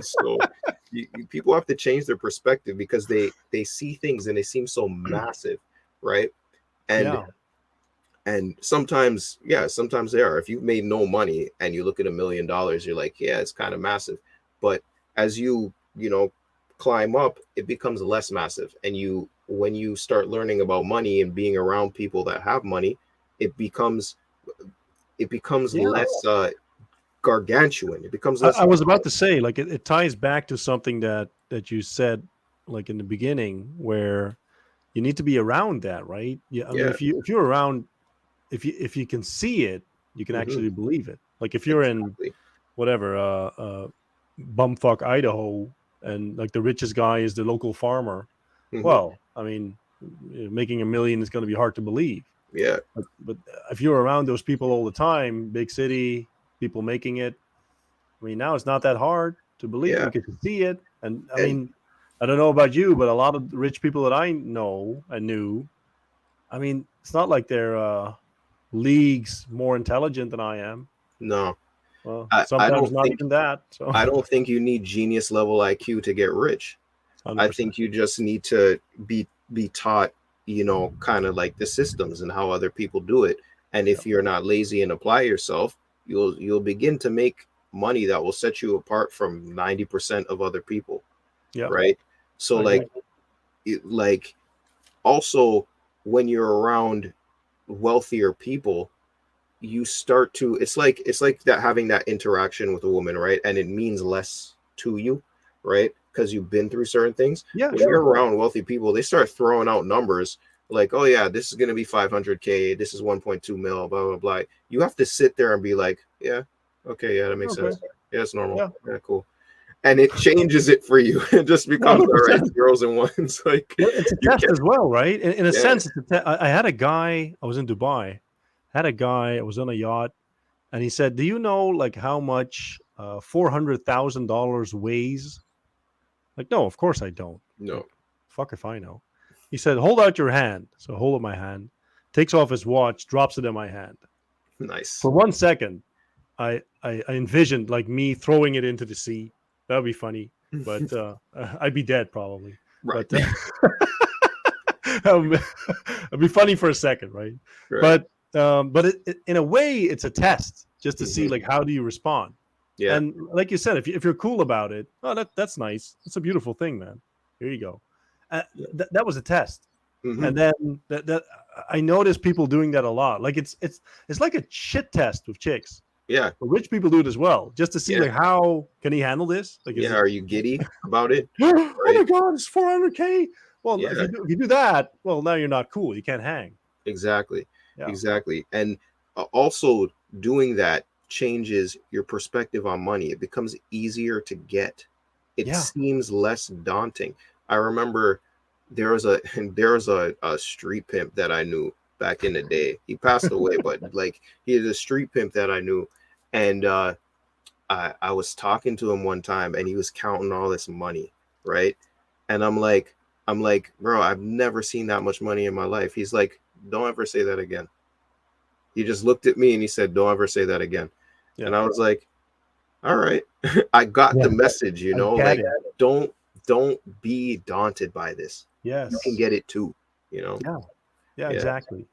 So people have to change their perspective, because they see things and they seem so massive, right? And sometimes they are. If you've made no money and you look at $1 million, you're like, yeah, it's kind of massive. But as you climb up, it becomes less massive. And when you start learning about money and being around people that have money, it becomes less gargantuan. It becomes less. I was about to say, like, it ties back to something that you said, like in the beginning, where you need to be around that, right? I mean, if you're around, if you can see it, you can actually believe it. Like if you're in whatever bumfuck Idaho, and like the richest guy is the local farmer, well, I mean, making $1 million is going to be hard to believe. Yeah. But if you're around those people all the time, big city, people making it, I mean, now it's not that hard to believe because you see it. And I mean, I don't know about you, but a lot of the rich people that I know and knew, I mean, it's not like they're leagues more intelligent than I am. No. Well, sometimes not even that. So I don't think you need genius level IQ to get rich. 100%. I think you just need to be taught, kind of like the systems and how other people do it. And if you're not lazy and apply yourself, you'll begin to make money that will set you apart from 90% of other people. Yeah. Right. So also when you're around wealthier people, you start to, it's like that, having that interaction with a woman, right? And it means less to you, right? Because you've been through certain things. Yeah. When you're around wealthy people, they start throwing out numbers like, oh yeah, this is going to be 500K. This is 1.2 mil, blah, blah, blah. You have to sit there and be like, yeah, okay. Yeah, that makes sense. Yeah, it's normal. Yeah. Yeah, cool. And it changes it for you. It just becomes all right, 100%. zeros and ones. Like Well, it's a you test can, as well, right? In a yeah, sense, it's a I had a guy. I was in Dubai. Had a guy. I was on a yacht, and he said, "Do you know like how much $400,000 weighs?" Like, no, of course I don't. no, Like, fuck if I know. He said, "Hold out your hand." So I hold up my hand. Takes off his watch, drops it in my hand. nice. For 1 second, I envisioned like me throwing it into the sea. That would be funny, but I'd be dead probably. Right, But it'd be funny for a second, right? right. But in a way, it's a test just to see Mhm. like how do you respond. Yeah, And like you said, if you're cool about it, oh, that's nice. It's a beautiful thing, man. Here you go. yeah. That was a test, Hmm. and then that I noticed people doing that a lot. Like it's like a shit test with chicks. Yeah, But rich people do it as well, just to see yeah, like how can he handle this? Like, is yeah. it? Are you giddy about it? Oh Right. my god, it's 400K. Well, Yeah, if you do that, well, now you're not cool. You can't hang. exactly, Yeah, exactly. And also doing that changes your perspective on money. It becomes easier to get. It yeah. seems less daunting. I remember there was a there was a street pimp that I knew back in the day. He passed away, but like he is a street pimp that I knew, and I was talking to him one time, and he was counting all this money, right? And I'm like, bro, I've never seen that much money in my life. He's like, don't ever say that again. He just looked at me and he said, don't ever say that again. Yeah. And I was like, all right. I got Yeah. the message, you I know, get like it. don't be daunted by this. Yes. You can get it too, you know. Yeah. Yeah. Yeah. Exactly.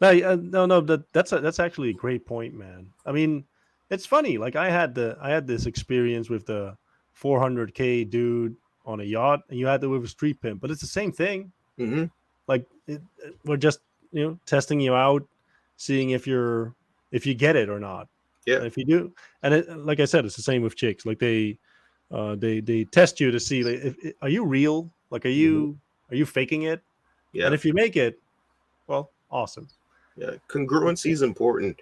No, no. That's actually a great point, man. I mean, it's funny. Like I had this experience with the 400K dude on a yacht, and you had to with a street pimp, but it's the same thing. Hmm. Like we're just testing you out, seeing if you get it or not. Yeah. And if you do, and like I said, it's the same with chicks. Like they test you to see like, are you real? Like Hmm. are you faking it? And Yeah. if you make it, well, awesome. Yeah. Congruency is important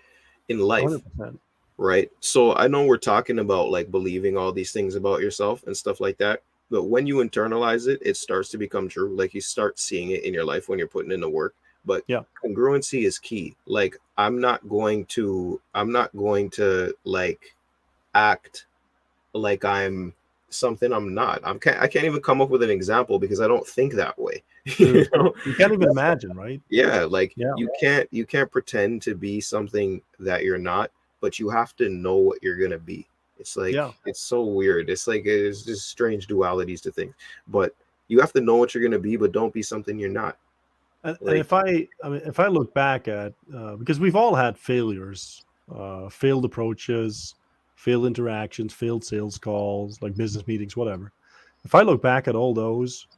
in life, 100%. right? So I know we're talking about like believing all these things about yourself and stuff like that. But when you internalize it, it starts to become true. Like you start seeing it in your life when you're putting in the work. But Yeah. congruency is key. Like I'm not going to like act like I'm something I'm not. I can't even come up with an example because I don't think that way. True. You know? You can't even imagine, right? Yeah, like Yeah. you can't pretend to be something that you're not, but you have to know what you're gonna be. It's like Yeah. it's so weird. It's like it's just strange dualities to things. But you have to know what you're gonna be, but don't be something you're not. And Like I mean, if I look back at because we've all had failures, failed approaches, failed interactions, failed sales calls, like business meetings, whatever. If I look back at all those,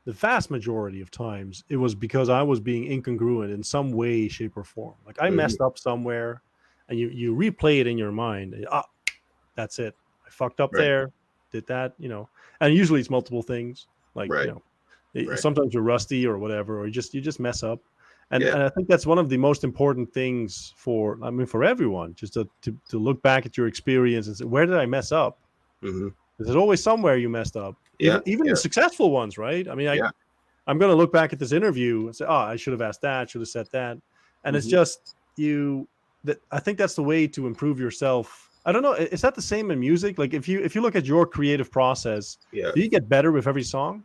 the vast majority of times it was because I was being incongruent in some way, shape, or form. Like I mhm, messed up somewhere, and you replay it in your mind. Ah, that's it. I fucked up right, there, did that, and usually it's multiple things. Like right, right. sometimes you're rusty or whatever, or you just mess up. Yeah. And I think that's one of the most important things for everyone, just to look back at your experience and say, where did I mess up? Hmm. There's always somewhere you messed up. Yeah, Even the yeah, successful ones, right? I mean, yeah. I'm going to look back at this interview and say, oh, I should have asked that, should have said that. And it's Hmm. just that I think that's the way to improve yourself. I don't know. Is that the same in music? Like if you look at your creative process, Yeah. do you get better with every song?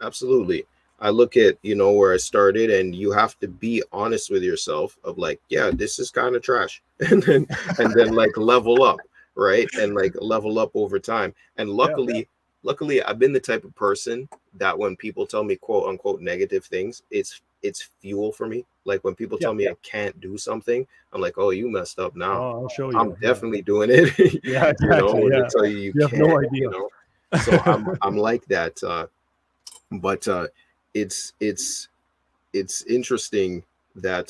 Absolutely. I look at, where I started, and you have to be honest with yourself of like, yeah, this is kind of trash. And then like level up, right? And like level up over time. And Yeah. luckily I've been the type of person that when people tell me quote unquote negative things, it's fuel for me. Like when people Yeah. tell me I can't do something, I'm like, oh, you messed up now. Oh, I'll show I'm you. Yeah. definitely doing it. Yeah, exactly. When they Yeah. tell you you You have no can't, idea. So I'm like that. But it's it's it's interesting that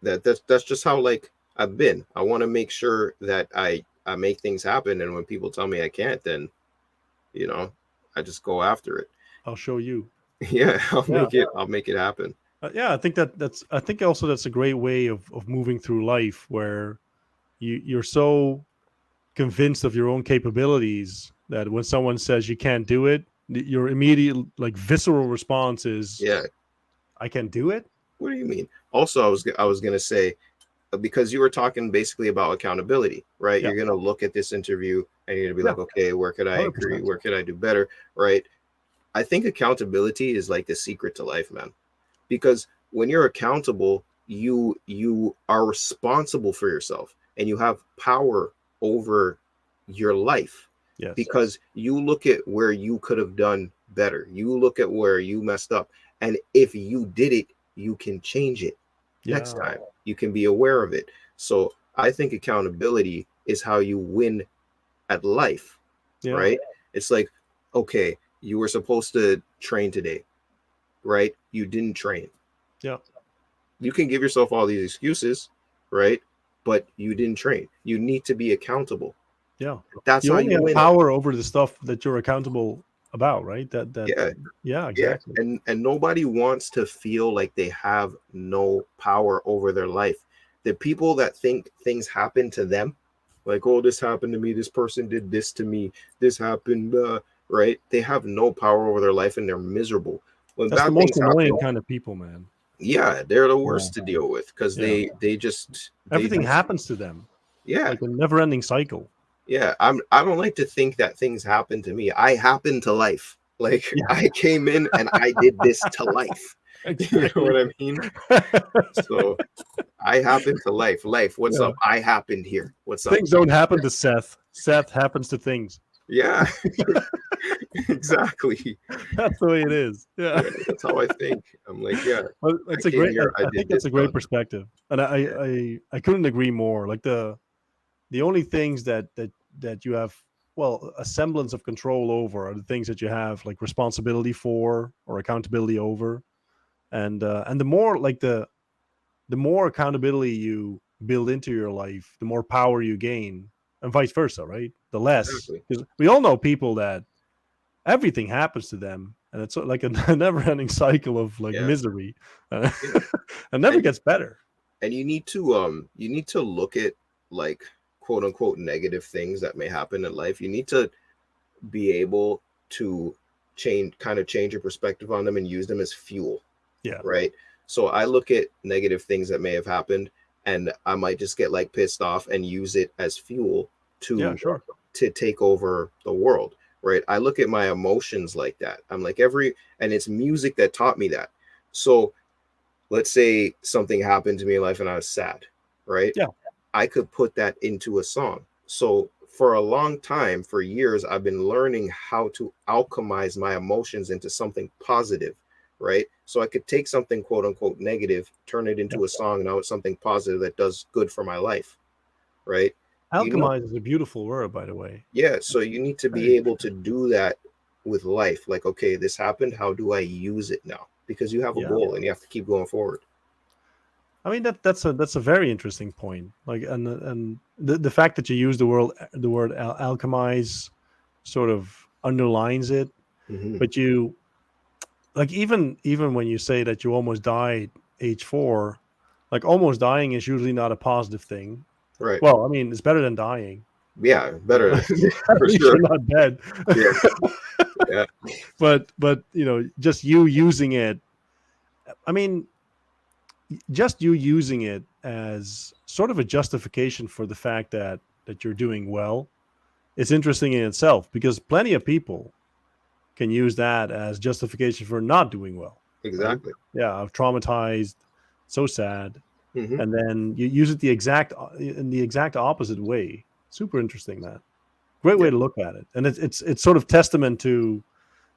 that's just how like I've been. I want to make sure that I make things happen, and when people tell me I can't, then you know I just go after it. I'll show you. Yeah, Yeah. I'll make it happen. Yeah, I think I think also that's a great way of moving through life where you're so convinced of your own capabilities that when someone says you can't do it, your immediate like visceral response is, Yeah. I can do it. What do you mean? Also, I was gonna say, because you were talking basically about accountability, right? Yeah. You're gonna look at this interview and you're gonna be Yeah. like, okay, where could I agree? 100%. Where could I do better? Right? I think accountability is like the secret to life, man. Because when you're accountable, you are responsible for yourself and you have power over your life. Yes. Because you look at where you could have done better. You look at where you messed up. And if you did it, you can change it next time. You can be aware of it. So I think accountability is how you win at life, right? It's like, okay, you were supposed to train today, right? You didn't train. Yeah. You can give yourself all these excuses, right? But you didn't train. You need to be accountable. Yeah. That's you how only you have win. power over the stuff that you're accountable about, right? Yeah, Exactly. And nobody wants to feel like they have no power over their life. The people that think things happen to them, like, oh, this happened to me, this person did this to me, this happened, right? They have no power over their life and they're miserable. When That's the bad most things annoying happen, kind of people, man. yeah, they're the worst to deal with because Yeah. Everything happens to them. Yeah. Like a never-ending cycle. Yeah, I don't like to think that things happen to me. I happen to life. Like I came in and I did this to life. Exactly. You know what I mean? So I happen to life. Life, what's up? I happened here. What's up? Things don't happen to Seth. Seth happens to things. Yeah. Exactly. That's the way it is. Yeah. That's how I think. I'm like, yeah. Well, it's a great. I think that's a great done. perspective, and I couldn't agree more. Like the only things that you have, well, a semblance of control over are the things that you have like responsibility for or accountability over, and the more like the more accountability you build into your life, the more power you gain, and vice versa, right? The less, because we all know people that everything happens to them, and it's like a never-ending cycle of like misery, and never gets better. And you need to look at like quote unquote negative things that may happen in life. You need to be able to change your perspective on them and use them as fuel. Yeah. Right. So I look at negative things that may have happened and I might just get like pissed off and use it as fuel to take over the world. Right. I look at my emotions like that. I'm like and it's music that taught me that. So let's say something happened to me in life and I was sad. Right. Yeah. I could put that into a song. So for a long time, for years, I've been learning how to alchemize my emotions into something positive, right? So I could take something quote unquote negative, turn it into a song, and now it's something positive that does good for my life, right? Alchemize is a beautiful word, by the way. Yeah, so you need to be able to do that with life. Like, okay, this happened. How do I use it now? Because you have a goal and you have to keep going forward. I mean that's a very interesting point. Like and the fact that you use the word alchemize sort of underlines it. Mm-hmm. But you like even when you say that you almost died age 4, like almost dying is usually not a positive thing. Right. Well, I mean, it's better than dying. Yeah, better for sure. You're not dead. Yeah. Yeah. But just you using it. I mean, just you using it as sort of a justification for the fact that you're doing well, it's interesting in itself because plenty of people can use that as justification for not doing well. Exactly. Right? Yeah, I'm traumatized, so sad, mm-hmm. And then you use it in the exact opposite way. Super interesting, man. Great way to look at it, and it's sort of testament to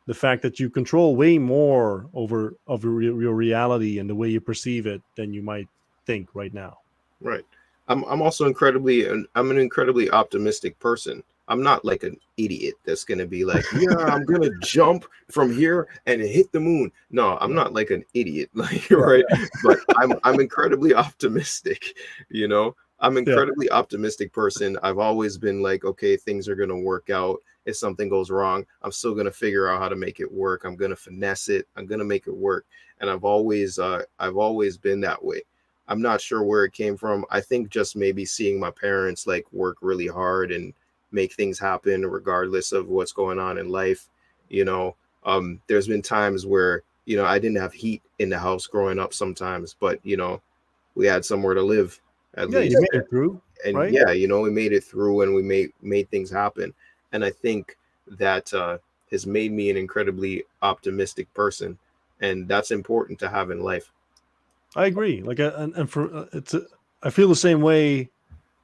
the fact that you control way more over your reality and the way you perceive it than you might think right now. Right. I'm also I'm an incredibly optimistic person. I'm not like an idiot that's going to be like, yeah, I'm going to jump from here and hit the moon. No, I'm not like an idiot, like, right? But I'm incredibly optimistic, I'm incredibly optimistic person. I've always been like, okay, things are going to work out. If something goes wrong, I'm still going to figure out how to make it work. I'm going to finesse it. I'm going to make it work. And I've always been that way. I'm not sure where it came from. I think just maybe seeing my parents like work really hard and make things happen regardless of what's going on in life. You know, there's been times where, you know, I didn't have heat in the house growing up sometimes, but, you know, we had somewhere to live at Yeah, least. you made it through, And right? yeah, you know, we made it through and we made things happen. And I think that has made me an incredibly optimistic person. And that's important to have in life. I agree. Like, and for I feel the same way,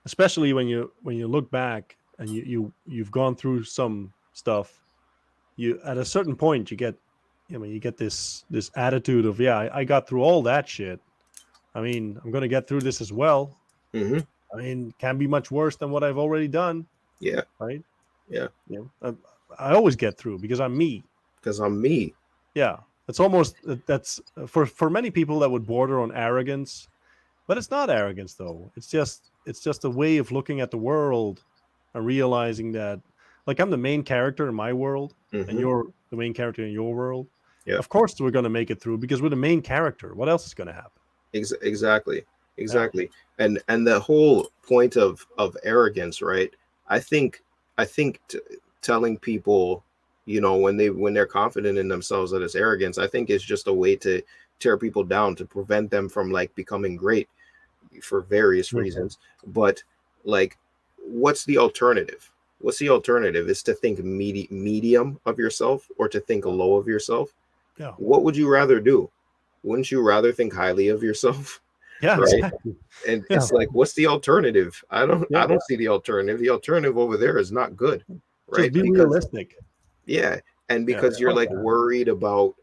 especially when you look back and you've gone through some stuff. You at a certain point you get, I mean, you get this attitude of, yeah, I got through all that shit. I mean, I'm gonna get through this as well. Hmm. I mean, can't be much worse than what I've already done, Yeah. right? Yeah. Yeah, I always get through because I'm me. Because I'm me. Yeah, it's almost that's for many people that would border on arrogance, but it's not arrogance though. It's just a way of looking at the world and realizing that, like, I'm the main character in my world and Hmm. you're the main character in your world. Yeah. Of course we're going to make it through because we're the main character. What else is going to happen? Exactly. Yeah. Exactly. And the whole point of arrogance, right? I think telling people, you know, when they're confident in themselves that it's arrogance, I think it's just a way to tear people down, to prevent them from like becoming great for various Mhm. reasons. But like, what's the alternative? What's the alternative? Is to think medium of yourself or to think low of yourself? Yeah. What would you rather do? Wouldn't you rather think highly of yourself? Yeah, Right. exactly. And Yeah. it's like, what's the alternative? I Yeah. don't see the alternative. The alternative over there is not good, Just right? be Because realistic. yeah, and Yeah. because you're like worried about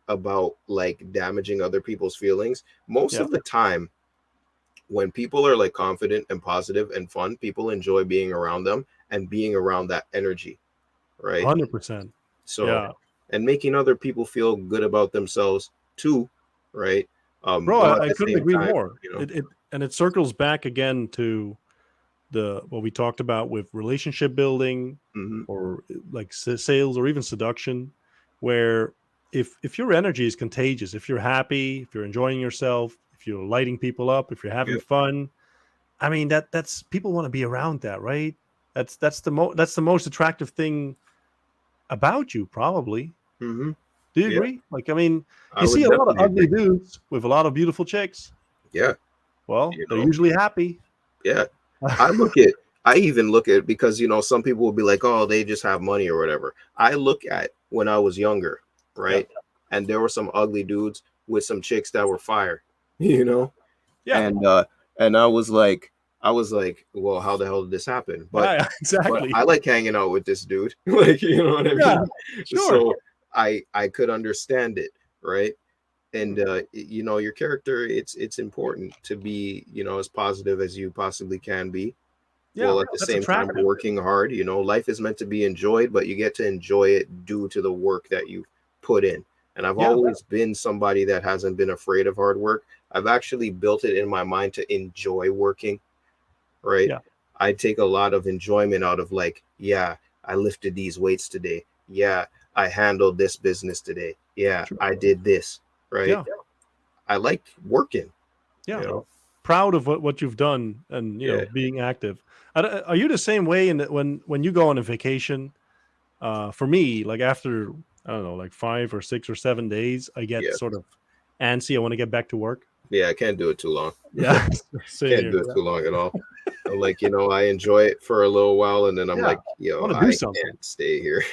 like damaging other people's feelings. Most Yeah. of the time when people are like confident and positive and fun, people enjoy being around them and being around that energy, right? 100%. So, Yeah. and making other people feel good about themselves too, right? Bro, While at I the couldn't same agree time, more. you know, It circles back again to the what we talked about with relationship building, mhm, or like sales, or even seduction, where if your energy is contagious, if you're happy, if you're enjoying yourself, if you're lighting people up, if you're having yep, fun, I mean, that's people want to be around that, right? That's the most attractive thing about you, probably. mhm, Do you yeah, agree? Like, I mean, I you see would a lot of definitely ugly agree. dudes with a lot of beautiful chicks. Yeah, Well, you they're know, usually happy. yeah. I look at, I even look at, because you know, some people will be like, oh, they just have money or whatever. I look at when I was younger, Yeah. right? And there were some ugly dudes with some chicks that were fire, you know? Yeah. And and I was like, well, how the hell did this happen? Yeah, But exactly. I like hanging out with this dude. Like, you know what I Yeah, mean? sure. So I could understand it, right? And Mhm. you know, your character, it's important to be, you know, as positive as you possibly can be, Yeah, while at the that's same time attractive. working hard. You know, life is meant to be enjoyed, but you get to enjoy it due to the work that you put in. And I've Yeah, always been somebody that hasn't been afraid of hard work. I've actually built it in my mind to enjoy working, right? yeah, I take a lot of enjoyment out of like, yeah, I lifted these weights today. Yeah, I handled this business today. Yeah, sure. I did this, right? Yeah, I like working, you yeah. know. Proud of what you've done, and Yeah, being active. Are you the same way in that when you go on a vacation? For me, like, after, I don't know, like 5 or 6 or 7 days, I get yeah, sort of antsy. I want to get back to work. yeah. I can't do it too long. Yeah, same Can't here. do it Yeah, too long at all. I'm like, you know, I enjoy it for a little while, and then I'm yeah. like, I yo, want to do I something. can't stay here.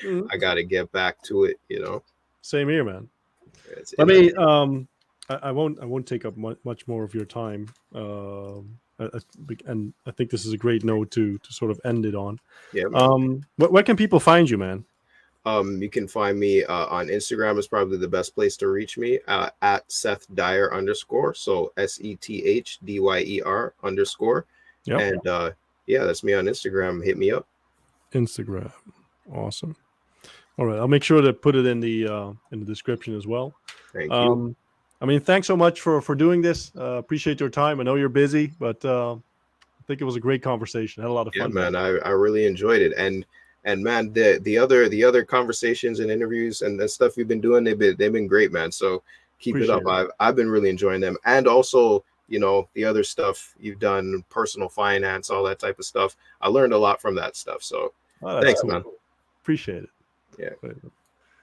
Mhm. I got to get back to it. You know, Same here, man. Let it's me. I won't take up much more of your time. And I think this is a great note to sort of end it on. yeah, man. Where can people find you, man? You can find me on Instagram is probably the best place to reach me at Seth Dyer underscore. So SETHDYER underscore. Yep, And yeah, that's me on Instagram. Hit me up. Instagram. Awesome. All right, I'll make sure to put it in the description as well. Thank you. Um, I mean, thanks so much for doing this. Appreciate your time. I know you're busy, but I think it was a great conversation. Had a lot of Yeah, fun, man, man. I really enjoyed it. And man, the other conversations and interviews and the stuff you've been doing, they've been great, man. So keep it up. Appreciate it. I've been really enjoying them. And also, you know, the other stuff you've done, personal finance, all that type of stuff. I learned a lot from that stuff. So Oh, that's thanks, cool. man. Appreciate it. Yeah.